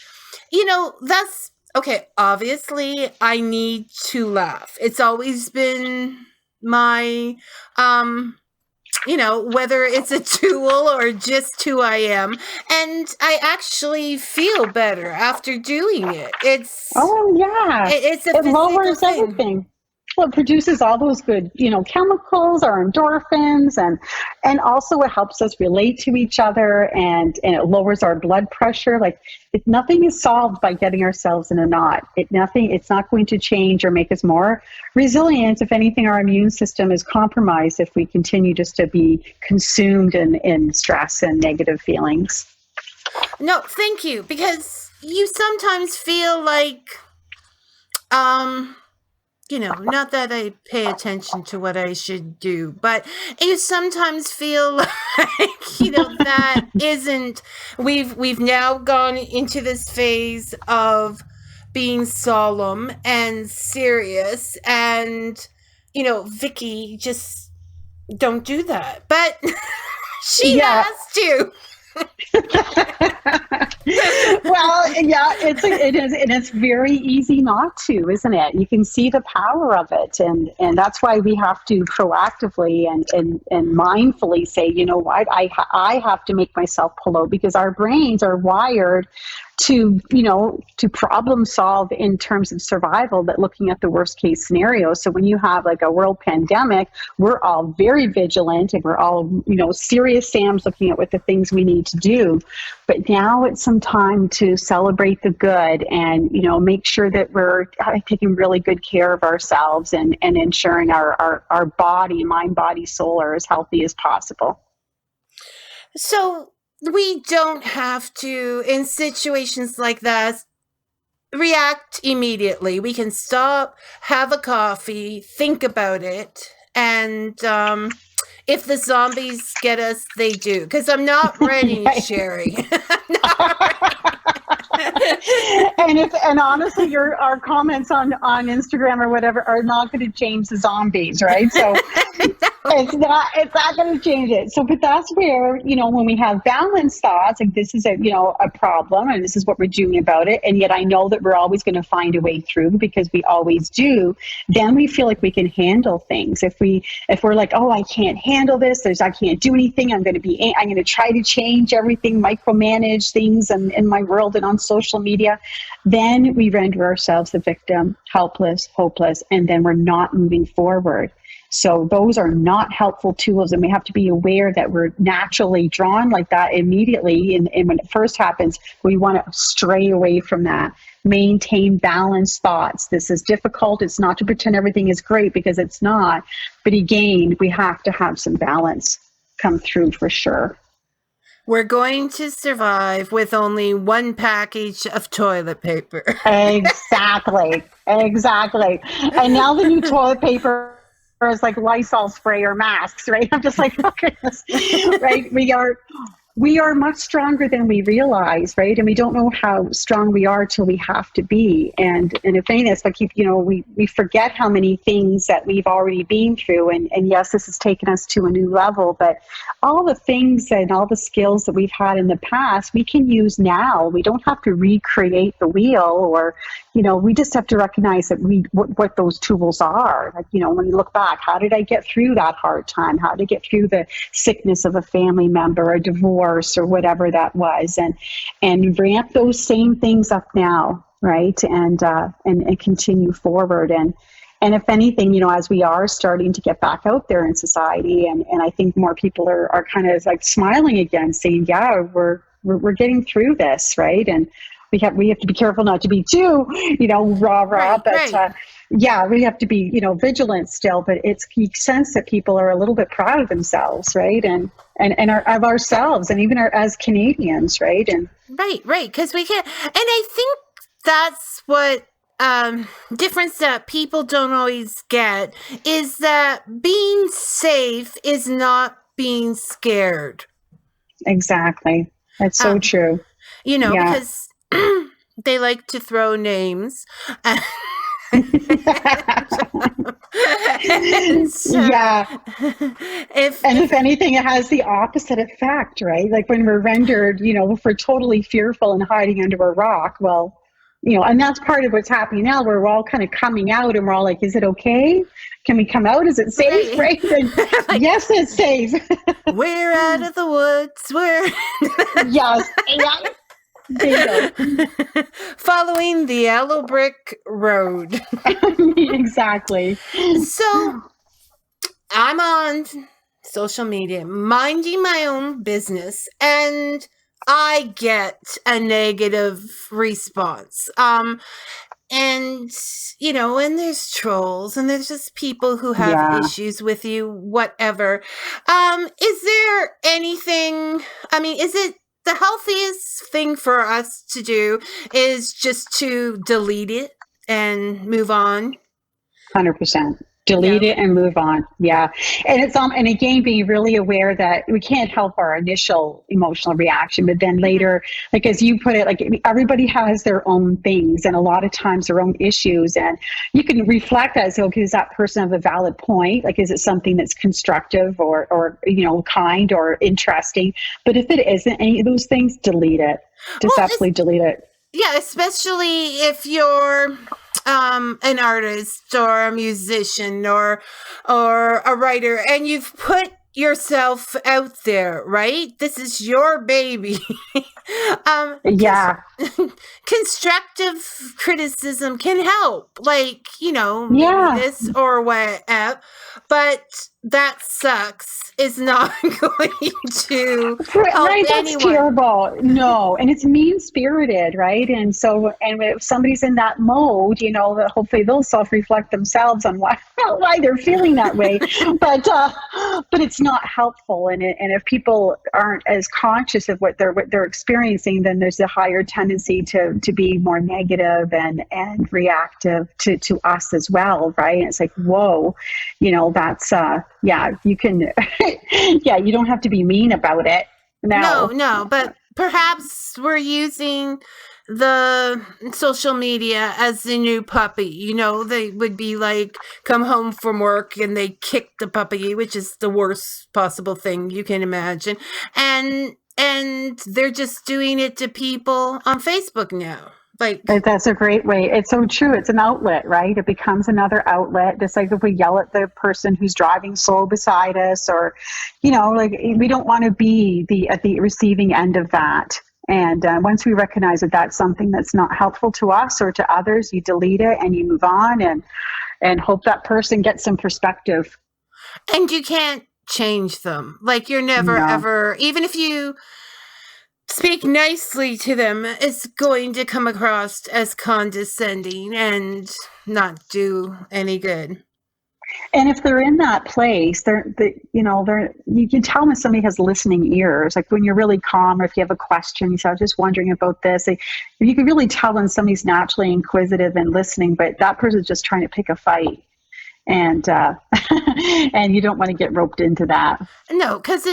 that's... Okay, obviously, I need to laugh. It's always been my, whether it's a tool or just who I am. And I actually feel better after doing it. It lowers everything. Well, it produces all those good, chemicals, our endorphins, and also it helps us relate to each other, and it lowers our blood pressure. Like, nothing is solved by getting ourselves in a knot. It's not going to change or make us more resilient. If anything, our immune system is compromised if we continue just to be consumed in stress and negative feelings. No, thank you, because you sometimes feel like, not that I pay attention to what I should do, but you sometimes feel like, that isn't, we've now gone into this phase of being solemn and serious, and, Vicky, just don't do that. But she has to. Well, yeah, it is, and it's very easy not to, isn't it? You can see the power of it, and that's why we have to proactively and mindfully say, what, I have to make myself pull out, because our brains are wired to problem solve in terms of survival, but looking at the worst case scenario. So when you have like a world pandemic, we're all very vigilant, and we're all, serious Sam's looking at what the things we need to do. But now it's some time to celebrate the good and, make sure that we're taking really good care of ourselves and ensuring our body, mind, body, soul are as healthy as possible. So we don't have to, in situations like that, react immediately. We can stop, have a coffee, think about it, and if the zombies get us, they do. Because I'm not ready, Sherry. And honestly, our comments on Instagram or whatever are not going to change the zombies, right? So it's not going to change it. So, but that's where, when we have balanced thoughts, like this is a problem, and this is what we're doing about it, and yet I know that we're always going to find a way through, because we always do. Then we feel like we can handle things. If we're like, oh, I can't handle this, I can't do anything, I'm going to try to change everything, micromanage things in my world and on social media, then we render ourselves the victim, helpless, hopeless, and then we're not moving forward. So those are not helpful tools, and we have to be aware that we're naturally drawn like that immediately. And when it first happens, we want to stray away from that. Maintain balanced thoughts. This is difficult. It's not to pretend everything is great, because it's not. But again, we have to have some balance come through for sure. We're going to survive with only one package of toilet paper. Exactly. And now the new toilet paper is like Lysol spray or masks, right? I'm just like, oh goodness, right? We are much stronger than we realize, right? And we don't know how strong we are till we have to be. And if anything, it's like, we forget how many things that we've already been through. And yes, this has taken us to a new level, but all the things and all the skills that we've had in the past, we can use now. We don't have to recreate the wheel, or, we just have to recognize that what those tools are. Like, when you look back, how did I get through that hard time? How did I get through the sickness of a family member, a divorce, or whatever that was, and ramp those same things up now, right? And continue forward. And And if anything, as we are starting to get back out there in society, and I think more people are kind of like smiling again, saying, yeah, we're getting through this, right? And we have to be careful not to be too, rah, but yeah, we have to be, vigilant still, but you sense that people are a little bit proud of themselves, right? And of ourselves, and even as Canadians, right? And right, because we can't, and I think that's what difference that people don't always get is that being safe is not being scared. Exactly. That's so true. Because they like to throw names. If anything, it has the opposite effect, right? Like when we're rendered, if we're totally fearful and hiding under a rock, well, and that's part of what's happening now, where we're all kind of coming out and we're all like, is it okay? Can we come out? Is it safe? Right? And yes, it's safe. We're out of the woods. Yes. Following the yellow brick road. Exactly. So I'm on social media, minding my own business, and I get a negative response. And there's trolls, and there's just people who have issues with you, whatever. Is there anything, is it the healthiest thing for us to do is just to delete it and move on? 100%. Delete it and move on. Yeah. And it's and again, being really aware that we can't help our initial emotional reaction, but then later, like as you put it, like everybody has their own things and a lot of times their own issues, and you can reflect that and say, okay, does that person have a valid point? Like, is it something that's constructive or kind or interesting? But if it isn't any of those things, delete it. Just absolutely delete it. Yeah, especially if you're an artist or a musician or a writer, and you've put yourself out there, right? This is your baby. Constructive criticism can help, like, this or whatever, but that sucks is not going to help anyone. That's terrible. No, and it's mean-spirited, right? And so, and if somebody's in that mode, hopefully they'll self-reflect themselves on why they're feeling that way. But it's not helpful. And if people aren't as conscious of what they're experiencing, then there's a higher tendency to be more negative and reactive to us as well, right? And it's like, whoa, that's you can you don't have to be mean about it. No, but perhaps we're using the social media as the new puppy. They would be like, come home from work and they kick the puppy, which is the worst possible thing you can imagine, and they're just doing it to people on Facebook now. Like, that's a great way. It's so true. It's an outlet, right? It becomes another outlet. Just like if we yell at the person who's driving slow beside us, or, like we don't want to be at the receiving end of that. And once we recognize that that's something that's not helpful to us or to others, you delete it and you move on and hope that person gets some perspective. And you can't change them. Like, you're never ever, even if you speak nicely to them, it's going to come across as condescending and not do any good. And if they're in that place, you can tell when somebody has listening ears. Like when you're really calm, or if you have a question, you say, I was just wondering about this. You can really tell when somebody's naturally inquisitive and listening, but that person's just trying to pick a fight. And and you don't want to get roped into that. No, because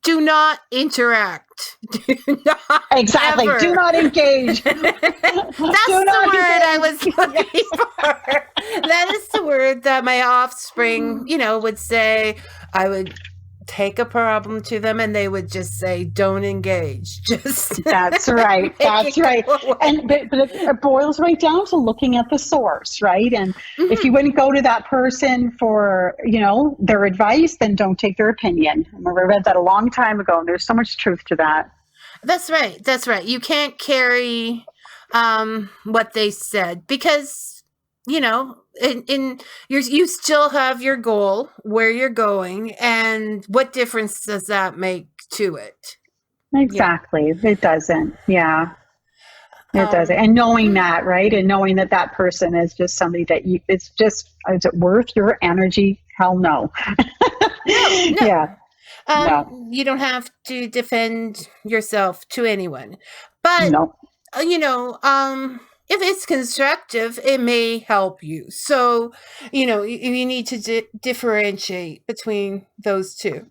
do not interact. Do not exactly. Ever. Do not engage. That's the word I was looking for. That is the word that my offspring, would say. I would take a problem to them and they would just say, don't engage. Just That's right. That's right. And but it boils right down to looking at the source, right? And if you wouldn't go to that person for, their advice, then don't take their opinion. I remember I read that a long time ago, and there's so much truth to that. That's right. That's right. You can't carry what they said because, you still have your goal, where you're going, and what difference does that make to it? Exactly. Yeah. It doesn't. Yeah. It doesn't. And knowing that, right? And knowing that person is just somebody that is it worth your energy? Hell no. No. Yeah. No. You don't have to defend yourself to anyone. But, no. If it's constructive, it may help you. So, you need to differentiate between those two.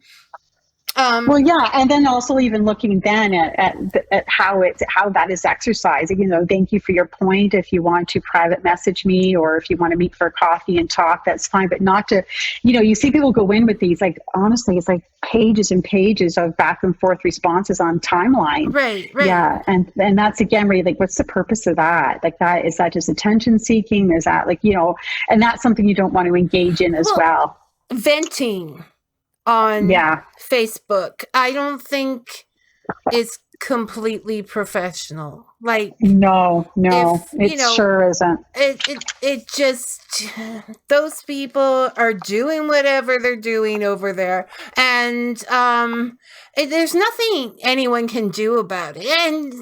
Well, yeah, and then also even looking then at how that is exercised. Thank you for your point. If you want to private message me, or if you want to meet for coffee and talk, that's fine. But not to, you see people go in with these, like, honestly, it's like pages and pages of back and forth responses on timeline. Right. Yeah, and that's again really like, what's the purpose of that? Like, is that just attention seeking? Is that like, and that's something you don't want to engage in as well. Venting on Facebook, I don't think is completely professional. Like, no, it sure isn't. It just, those people are doing whatever they're doing over there, and there's nothing anyone can do about it. And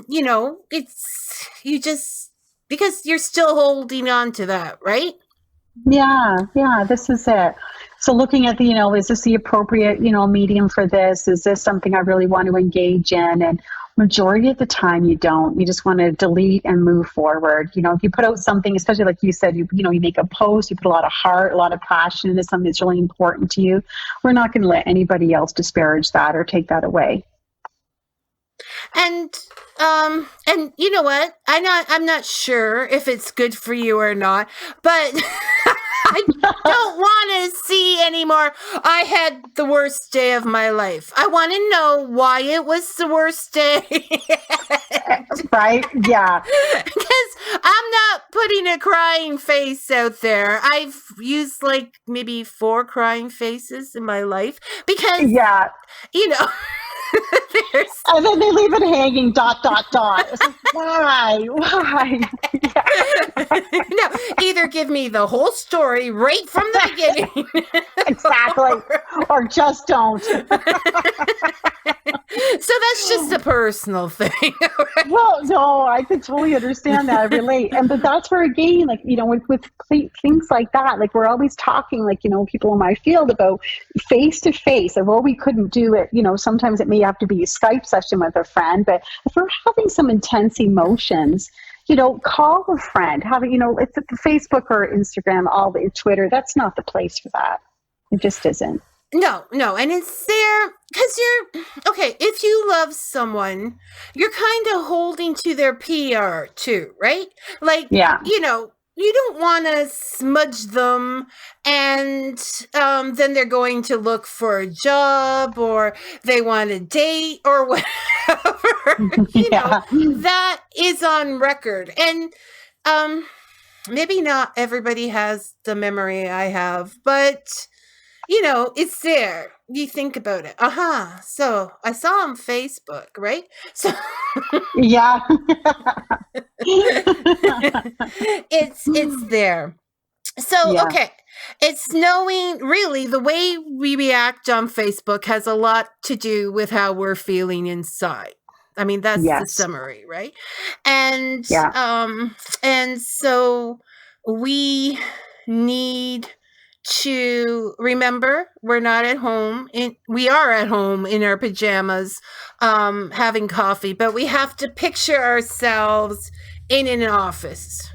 because you're still holding on to that, right? Yeah, this is it. So looking at is this the appropriate, medium for this? Is this something I really want to engage in? And majority of the time you don't. You just want to delete and move forward. If you put out something, especially like you said, you make a post, you put a lot of heart, a lot of passion into something that's really important to you. We're not going to let anybody else disparage that or take that away. And you know what? I'm not sure if it's good for you or not, but I don't want to see anymore. I had the worst day of my life. I want to know why it was the worst day. Right? Yeah. Because I'm not putting a crying face out there. I've used like maybe 4 crying faces in my life because, and then they leave it hanging, ... It's like, why? No, either give me the whole story right from the beginning. Exactly. Or just don't. So that's just a personal thing. Right? Well, no, I could totally understand that. I relate. But that's where, again, like, with things like that, like, we're always talking, like, people in my field about face to face. And we couldn't do it, sometimes it may have to be a Skype session with a friend. But if we're having some intense emotions, call a friend. It's at the Facebook or Instagram, all the Twitter. That's not the place for that. It just isn't. No, and it's there because if you love someone, you're kind of holding to their PR too, right? Like, you don't want to smudge them and then they're going to look for a job or they want to date or whatever. That is on record. And maybe not everybody has the memory I have, but it's there. You think about it. So I saw on Facebook, right? So yeah. It's there. So, okay. It's knowing really the way we react on Facebook has a lot to do with how we're feeling inside. I mean, that's the summary, right? And, and so we need to remember we're not at home. We are at home in our pajamas, having coffee, but we have to picture ourselves in an office,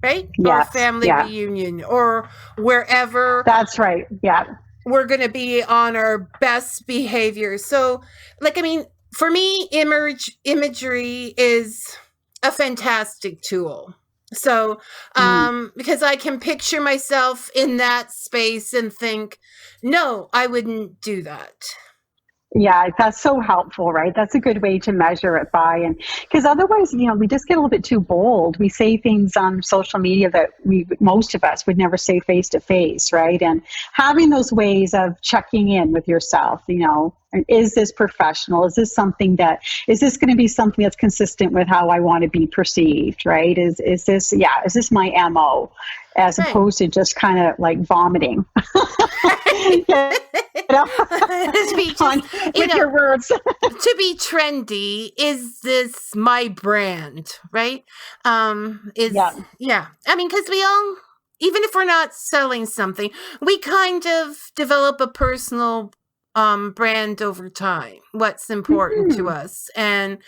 right? Or family reunion or wherever. That's right. Yeah. We're going to be on our best behavior. So, like, I mean, for me, imagery is a fantastic tool. So, because I can picture myself in that space and think, no, I wouldn't do that. Yeah, that's so helpful, right? That's a good way to measure it by. And because otherwise, we just get a little bit too bold. We say things on social media that most of us would never say face to face, right? And having those ways of checking in with yourself, is this professional? Is this going to be something that's consistent with how I want to be perceived, right? Is this my MO? as opposed to just kind of like vomiting. You know, with your words. To be trendy, is this my brand, right? I mean, because we all, even if we're not selling something, we kind of develop a personal brand over time. What's important to us, and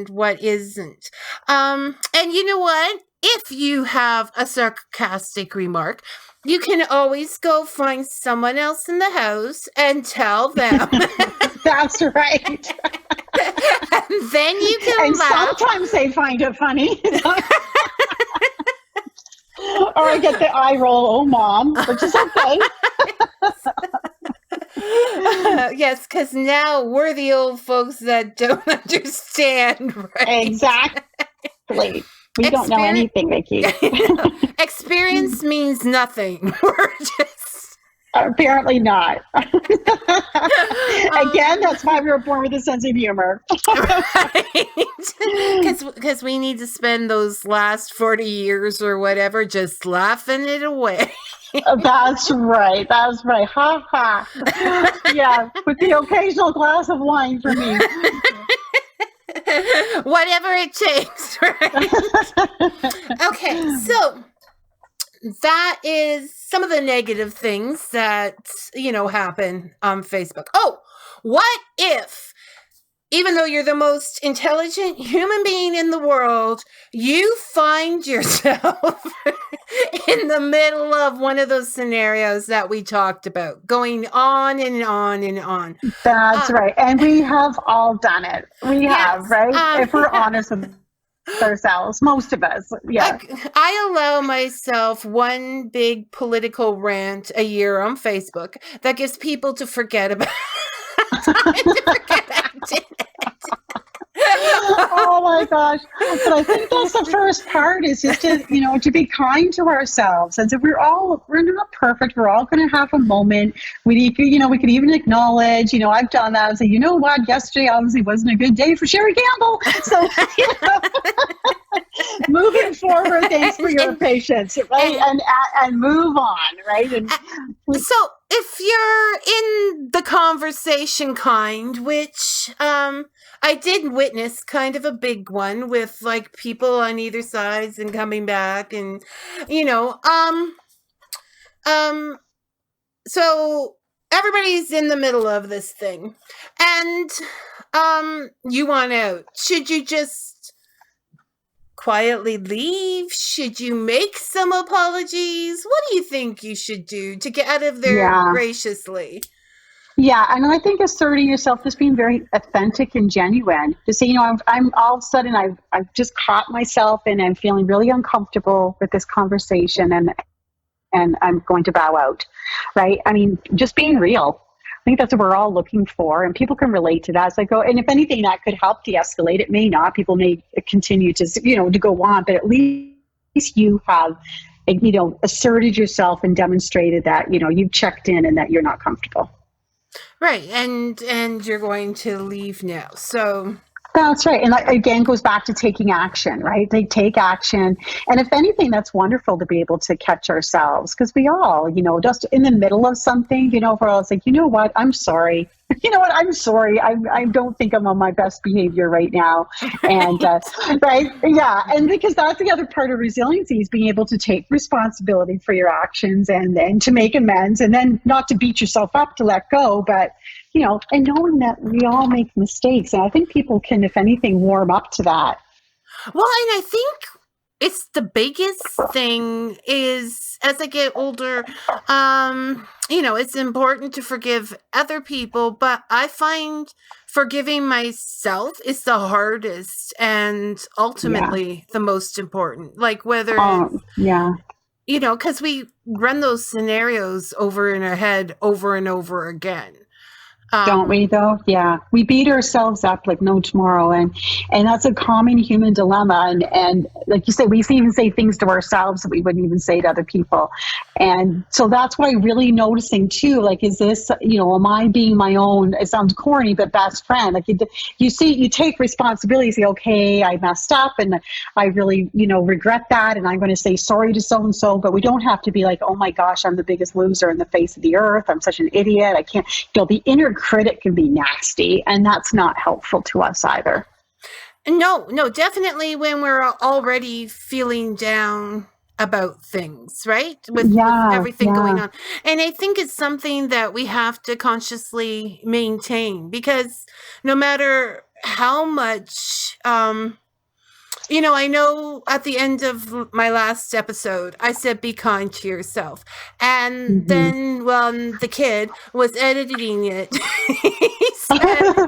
what isn't. And you know what? If you have a sarcastic remark, you can always go find someone else in the house and tell them. That's right. And then you can and laugh. Sometimes they find it funny. Or I get the eye roll, oh, Mom, which is okay. Yes, because now we're the old folks that don't understand, right? Exactly. We don't know anything, Vicky. Experience means nothing. We're just... Apparently not. Again, that's why we were born with a sense of humor. Right? Because we need to spend those last 40 years or whatever just laughing it away. That's right. That's right. Ha ha. Yeah, with the occasional glass of wine for me. Whatever it takes, right? Okay, so that is some of the negative things that, happen on Facebook. Oh, what if, even though you're the most intelligent human being in the world, you find yourself in the middle of one of those scenarios that we talked about, going on and on and on. That's right. And we have all done it. We have, right? If we're honest with ourselves, most of us. Yeah. I allow myself one big political rant a year on Facebook that gives people to forget about Oh my gosh. But I think that's the first part, is just to be kind to ourselves. And so we're not perfect. We're all going to have a moment. We could even acknowledge, I've done that and say, you know what, yesterday obviously wasn't a good day for Sherry Campbell. So, moving forward, thanks for your patience, right? And move on, right? And so if you're in the conversation kind, which I did witness kind of a big one with like people on either sides and coming back, and so everybody's in the middle of this thing, and you want out. Should you just quietly leave? Should you make some apologies? What do you think you should do to get out of there graciously? Yeah, and I think asserting yourself, just being very authentic and genuine. To say, I'm all of a sudden I've just caught myself and I'm feeling really uncomfortable with this conversation, and I'm going to bow out, right? I mean, just being real. I think that's what we're all looking for, and people can relate to that. So and if anything, that could help de-escalate. It may not. People may continue to, to go on, but at least you have, asserted yourself and demonstrated that, you've checked in and that you're not comfortable. Right, and you're going to leave now. So that's right. And that, again, goes back to taking action, right? They take action. And if anything, that's wonderful to be able to catch ourselves, because we all, just in the middle of something, we're all like, you know what, I'm sorry. You know what, I'm sorry. I don't think I'm on my best behavior right now. And, right. Yeah. And because that's the other part of resiliency, is being able to take responsibility for your actions and to make amends, and then not to beat yourself up, to let go, but, and knowing that we all make mistakes. And I think people can, if anything, warm up to that. Well, and I think it's the biggest thing is, as I get older, it's important to forgive other people, but I find forgiving myself is the hardest and ultimately the most important. Like whether, because we run those scenarios over in our head over and over again. Don't we though? Yeah. We beat ourselves up like no tomorrow. And that's a common human dilemma. And like you say, we even say things to ourselves that we wouldn't even say to other people. And so that's why really noticing too, like, is this, am I being my own, it sounds corny, but best friend? Like you take responsibility, say, okay, I messed up and I really, regret that. And I'm going to say sorry to so-and-so, but we don't have to be like, oh my gosh, I'm the biggest loser in the face of the earth. I'm such an idiot. I can't, the inner critic can be nasty, and that's not helpful to us either. No, definitely when we're already feeling down about things, right? With everything going on. And I think it's something that we have to consciously maintain, because no matter how much, I know at the end of my last episode, I said, be kind to yourself. And then when the kid was editing it, he said,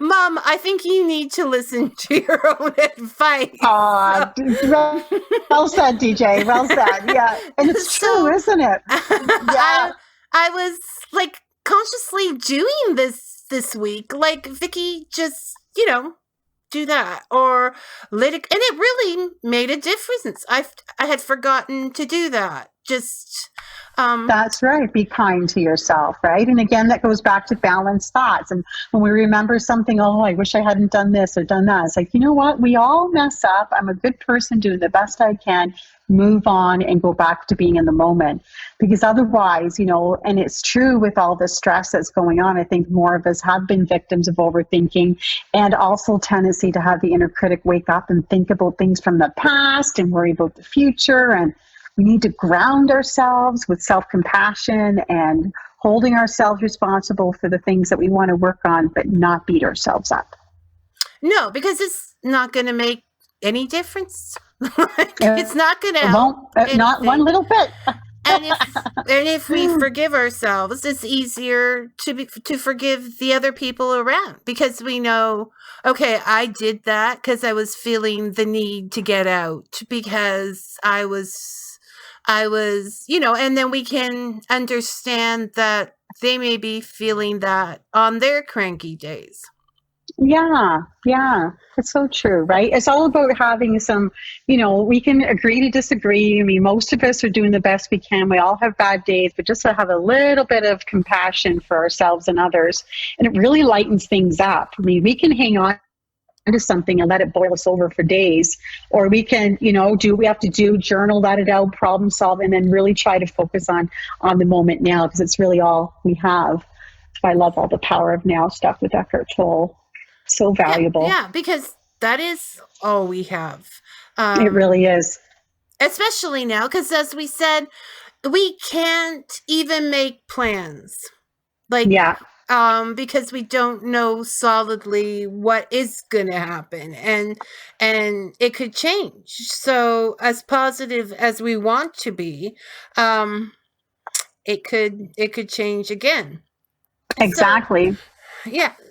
Mom, I think you need to listen to your own advice. Well said, DJ. Well said. Yeah. And it's true, isn't it? Yeah. I was like consciously doing this week. Like, Vicky, just, do that or let it, and it really made a difference. I had forgotten to do that. Just that's right. Be kind to yourself, right? And again, that goes back to balanced thoughts. And when we remember something, oh, I wish I hadn't done this or done that. It's like, you know what? We all mess up. I'm a good person doing the best I can. Move on and go back to being in the moment. Because otherwise, and it's true with all the stress that's going on, I think more of us have been victims of overthinking, and also tendency to have the inner critic wake up and think about things from the past and worry about the future. And we need to ground ourselves with self-compassion and holding ourselves responsible for the things that we want to work on, but not beat ourselves up. No, because it's not going to make any difference. It's not going to help. Not one little bit. And if we forgive ourselves, it's easier to forgive the other people around, because we know, okay, I did that because I was feeling the need to get out, because I was, and then we can understand that they may be feeling that on their cranky days. Yeah, it's so true, right? It's all about having some, we can agree to disagree. I mean, most of us are doing the best we can. We all have bad days, but just to have a little bit of compassion for ourselves and others, and it really lightens things up. I mean, we can hang on to something and let it boil us over for days, or we can, do we have to do, journal, let it out, problem solve, and then really try to focus on the moment now, because it's really all we have. I love all the power of now stuff with Eckhart Tolle. So valuable. Yeah, because that is all we have. It really is. Especially now, because as we said, we can't even make plans. Because we don't know solidly what is going to happen, and it could change. So as positive as we want to be, it could change again. Exactly.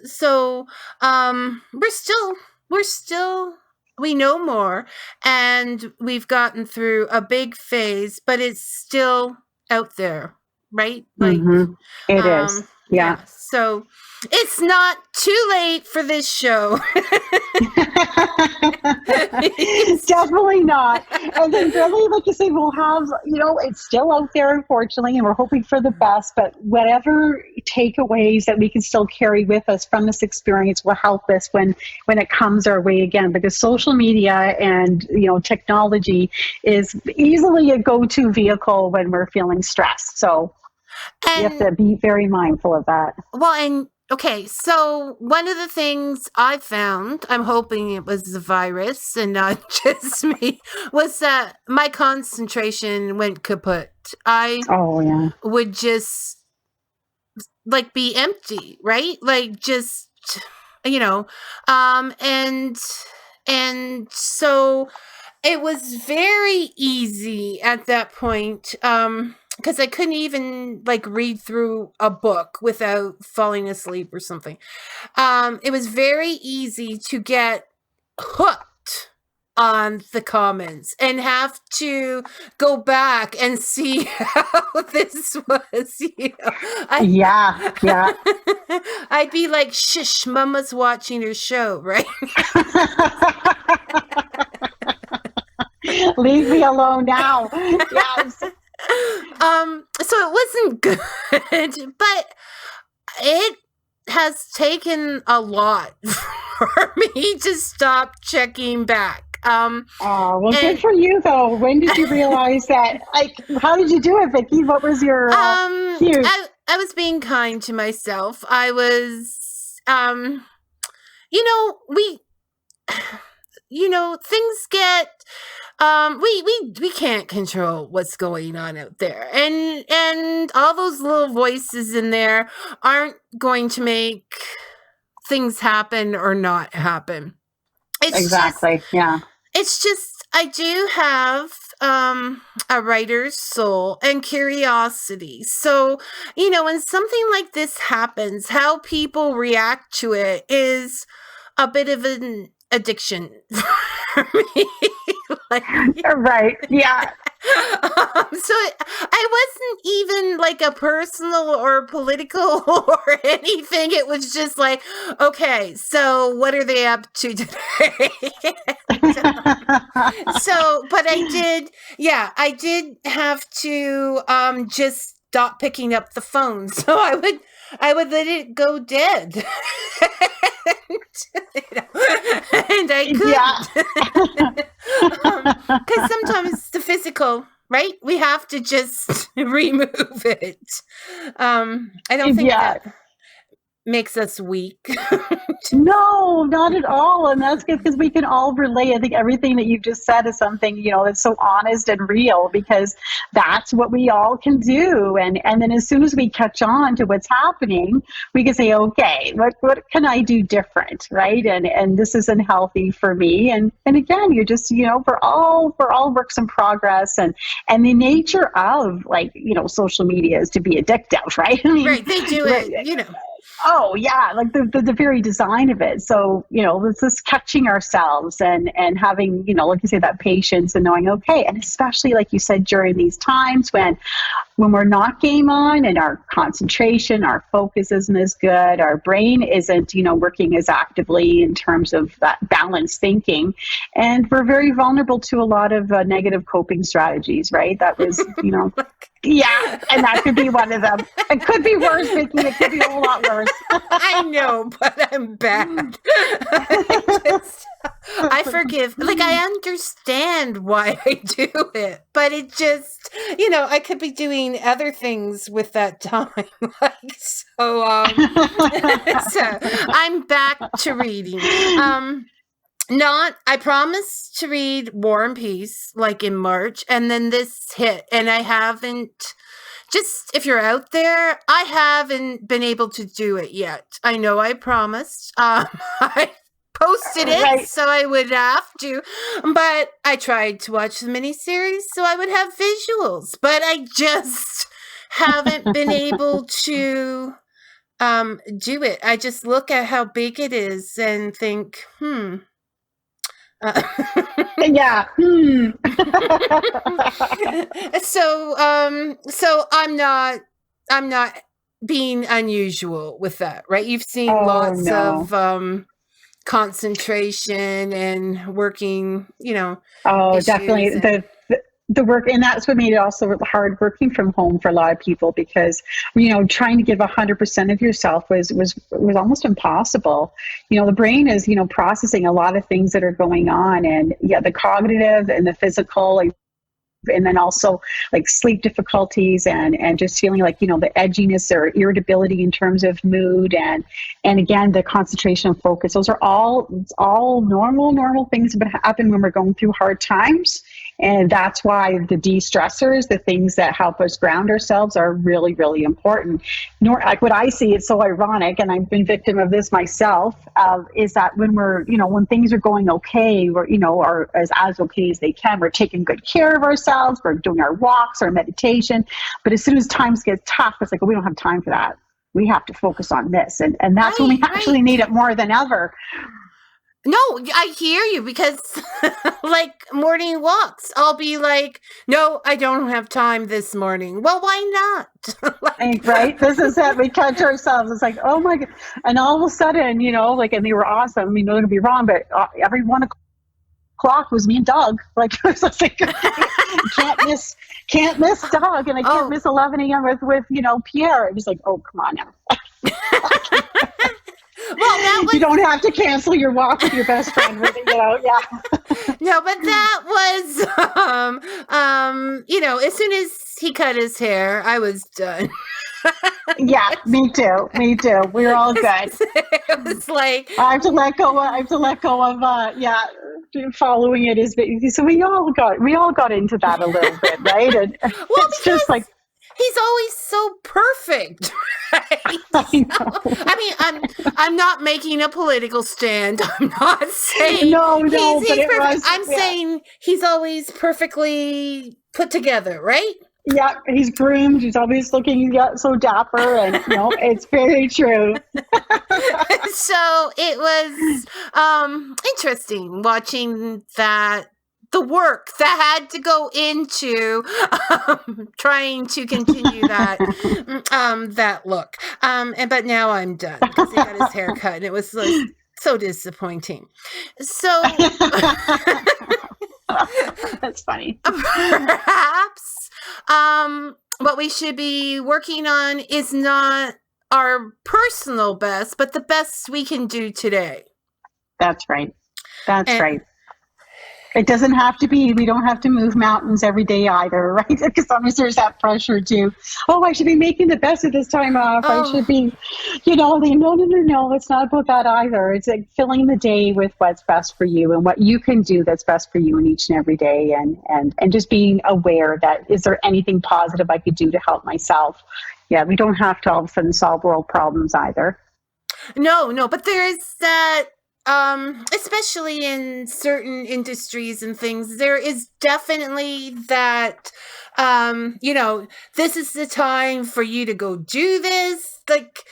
So we're still we know more, and we've gotten through a big phase, but it's still out there, right? Like it is. Yeah. So it's not too late for this show. Definitely not. And then really, like you say, we'll have, it's still out there, unfortunately, and we're hoping for the best, but whatever takeaways that we can still carry with us from this experience will help us when it comes our way again, because social media and, technology is easily a go-to vehicle when we're feeling stressed. So we have to be very mindful of that. Well, and okay, so one of the things I found, I'm hoping it was the virus and not just me, was that my concentration went kaput. I would just be empty, right? Like just, and so it was very easy at that point, because I couldn't even read through a book without falling asleep or something. It was very easy to get hooked on the comments and have to go back and see how this was. I'd be like, shush, Mama's watching her show, right? Leave me alone now. Yes. So it wasn't good, but it has taken a lot for me to stop checking back. Good for you, though. When did you realize that? Like, how did you do it, Vicky? What was your cue? I was being kind to myself. I was, things get, we can't control what's going on out there, and all those little voices in there aren't going to make things happen or not happen. Exactly. Yeah. It's just, I do have a writer's soul and curiosity. So, when something like this happens, how people react to it is a bit of an addiction for me. Right. Yeah. So I wasn't even like a personal or political or anything. It was just like, okay, so what are they up to today? But I did have to just stop picking up the phone. So I would let it go dead. And I couldn't. Because sometimes the physical, right? We have to just remove it. I don't think that makes us weak. No, not at all. And that's good because we can all relate. I think everything that you've just said is something, that's so honest and real, because that's what we all can do. And then as soon as we catch on to what's happening, we can say, okay, what can I do different? Right. And this isn't healthy for me. And again, you're just, we're all works in progress, and the nature of social media is to be addictive, right? I mean, right. They do it, Oh yeah, like the very design of it. So, it's just catching ourselves and having, like you say, that patience and knowing, okay, and especially like you said, during these times when we're not game on and our concentration, our focus isn't as good, our brain isn't, working as actively in terms of that balanced thinking. And we're very vulnerable to a lot of negative coping strategies, right? That was, yeah, and that could be one of them. It could be worse, Vicky. It could be a whole lot worse. I know, but I'm bad. I forgive. I understand why I do it, but it just, I could be doing other things with that time. So I'm back to reading. I promised to read War and Peace in March, and then this hit, and I haven't, just if you're out there, I haven't been able to do it yet. I know I promised. I posted it, right, so I would have to, but I tried to watch the miniseries so I would have visuals, but I just haven't been able to do it. I just look at how big it is and think, yeah. So I'm not being unusual with that, right? You've seen lots of concentration and working, definitely the work, and that's what made it also hard working from home for a lot of people, because trying to give 100% of yourself was almost impossible. The brain is processing a lot of things that are going on, and the cognitive and the physical, and then also sleep difficulties and just feeling the edginess or irritability in terms of mood, and again the concentration and focus. Those are all normal things that happen when we're going through hard times. And that's why the de-stressors, the things that help us ground ourselves, are really, really important. What I see, it's so ironic, and I've been victim of this myself, is that when when things are going okay, or as okay as they can, we're taking good care of ourselves, we're doing our walks, our meditation. But as soon as times get tough, it's we don't have time for that. We have to focus on this. And that's when we actually need it more than ever. No, I hear you, because morning walks, I'll be no, I don't have time this morning. Well, why not? Right? This is it. We catch ourselves. It's oh my God. And all of a sudden, and they were awesome. Don't get me wrong, but every 1 o'clock clock was me and Doug. Like, I was like, can't miss Doug, and I can't miss 11 a.m. with Pierre. It was like, oh, come on now. Well, you don't have to cancel your walk with your best friend. Yeah. No, but that was, as soon as he cut his hair, I was done. Yeah, me too. We were all good. It was like I have to let go of following it is. So we all got into that a little bit, right? And it's just like he's always so perfect. Right? I mean, I'm not making a political stand. I'm not saying no, he's but perfect. I'm saying he's always perfectly put together, right? Yeah, he's groomed. He's always looking so dapper, and it's very true. So it was interesting watching that. The work that had to go into trying to continue that that look. But now I'm done because he got his hair cut, and it was like so disappointing. So that's funny. Perhaps what we should be working on is not our personal best, but the best we can do today. That's right. Right. It doesn't have to be, we don't have to move mountains every day either, right? Because sometimes there's that pressure to, I should be making the best of this time off. I should be, no, it's not about that either. It's like filling the day with what's best for you and what you can do that's best for you in each and every day. And just being aware that, is there anything positive I could do to help myself? Yeah, we don't have to all of a sudden solve world problems either. No, but there is that, especially in certain industries and things, there is definitely that, this is the time for you to go do this. Like,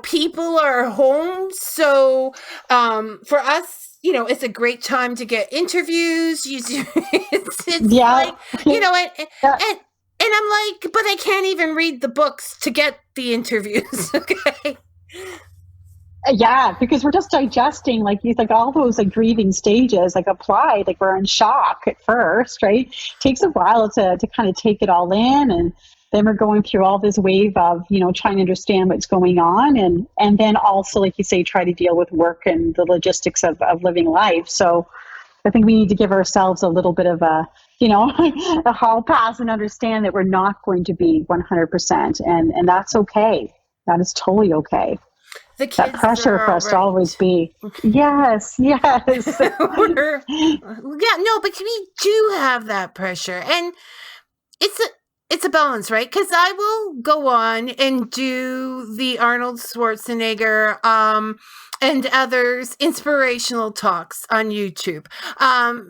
people are home. So, for us, it's a great time to get interviews. It's like, and I'm like, but I can't even read the books to get the interviews. Okay. Yeah, because we're just digesting, like all those grieving stages, apply, we're in shock at first, right? It takes a while to kind of take it all in, and then we're going through all this wave of, trying to understand what's going on, and then also, like you say, try to deal with work and the logistics of living life. So I think we need to give ourselves a little bit of a hall pass and understand that we're not going to be 100%, and that's okay. That is totally okay. The kids, that pressure for us to always be. Yes. But we do have that pressure, and it's a balance, right? Because I will go on and do the Arnold Schwarzenegger and others inspirational talks on YouTube,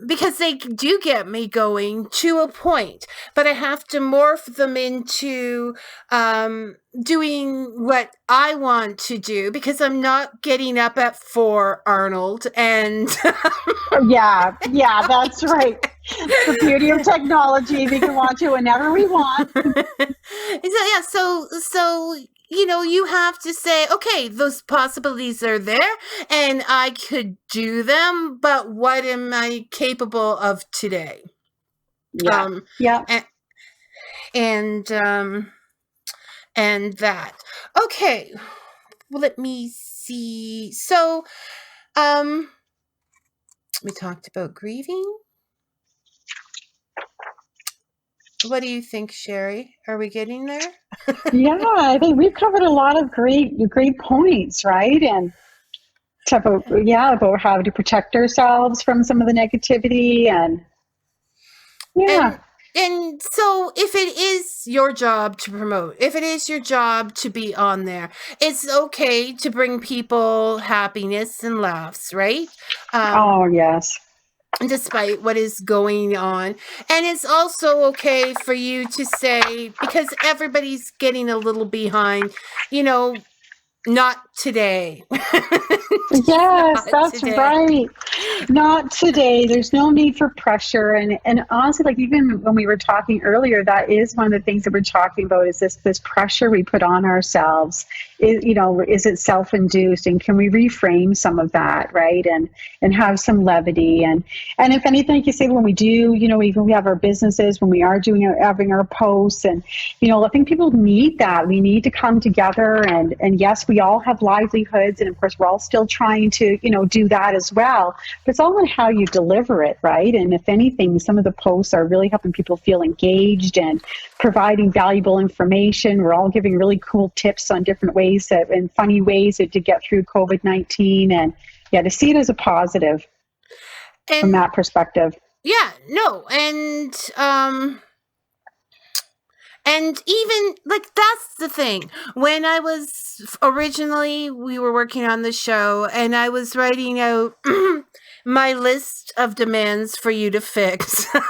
because they do get me going to a point, but I have to morph them into doing what I want to do, because I'm not getting up at 4, Arnold, and yeah, that's right. The beauty of technology, we can watch it whenever we want. So you have to say, okay, those possibilities are there and I could do them, but what am I capable of today? And that. Okay. Well, let me see. So, we talked about grieving. What do you think, Sherry? Are we getting there? Yeah, I think we've covered a lot of great points, right? And about how to protect ourselves from some of the negativity, And so if it is your job to promote, if it is your job to be on there, it's okay to bring people happiness and laughs, right? Yes. Despite what is going on. And it's also okay for you to say, because everybody's getting a little behind, not today. Yes, that's today. Right. Not today. There's no need for pressure. And honestly, like even when we were talking earlier, that is one of the things that we're talking about is this pressure we put on ourselves. Is it self-induced, and can we reframe some of that, right? And have some levity. And if anything, like you say, when we do, even we have our businesses, when we are having our posts, and I think people need that. We need to come together, and yes, we all have livelihoods, and of course we're all still trying to do that as well. But it's all on how you deliver it, right? And if anything, some of the posts are really helping people feel engaged and providing valuable information. We're all giving really cool tips on different ways and funny ways to get through COVID-19, and to see it as a positive from that perspective. Yeah, no, and even, like, that's the thing. When I was originally, we were working on the show, and I was writing out my list of demands for you to fix. As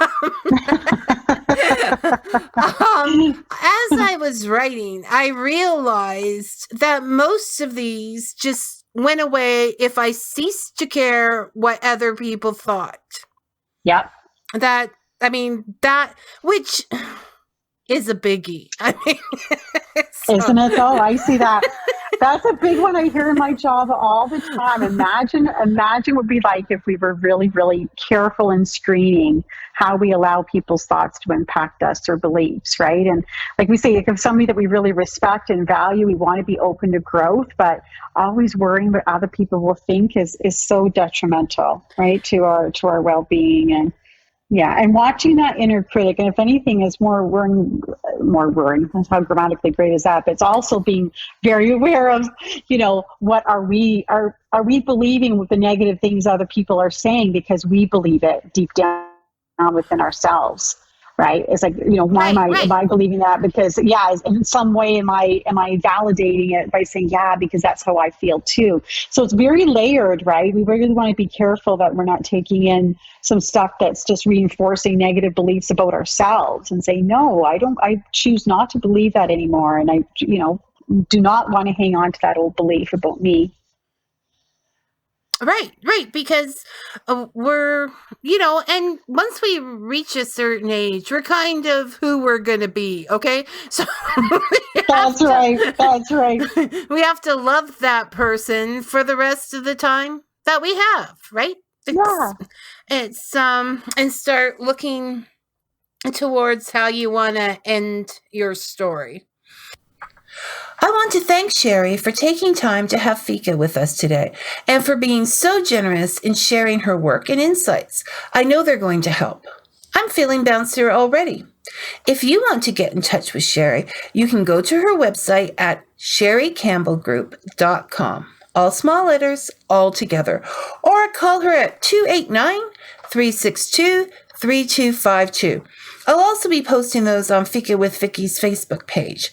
I was writing, I realized that most of these just went away if I ceased to care what other people thought. Yep. Which is a biggie. Isn't it though? I see that. That's a big one I hear in my job all the time. Imagine what it would be like if we were really, really careful in screening how we allow people's thoughts to impact us or beliefs, right? And like we say, if somebody that we really respect and value, we want to be open to growth, but always worrying what other people will think is so detrimental, right, to our well-being. And watching that inner critic, and if anything, is more worrying. That's how grammatically great is that? But it's also being very aware of, what are we believing with the negative things other people are saying because we believe it deep down within ourselves, right? It's like, why am I believing that? Because in some way am I validating it by saying because that's how I feel too. So it's very layered, right? We really want to be careful that we're not taking in some stuff that's just reinforcing negative beliefs about ourselves and say, no, I choose not to believe that anymore, and I do not want to hang on to that old belief about me. Right, because we're, and once we reach a certain age, we're kind of who we're going to be, okay? So That's right. We have to love that person for the rest of the time that we have, right? It's and start looking towards how you want to end your story. I want to thank Sherry for taking time to have Fika with us today and for being so generous in sharing her work and insights. I know they're going to help. I'm feeling bouncier already. If you want to get in touch with Sherry, you can go to her website at sherrycampbellgroup.com. All small letters, all together. Or call her at 289-362-3252. I'll also be posting those on Fika with Vicky's Facebook page.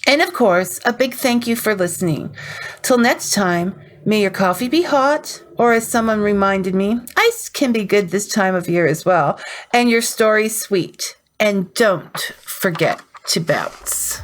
And of course, a big thank you for listening. Till next time, may your coffee be hot, or as someone reminded me, ice can be good this time of year as well, and your story sweet. And don't forget to bounce.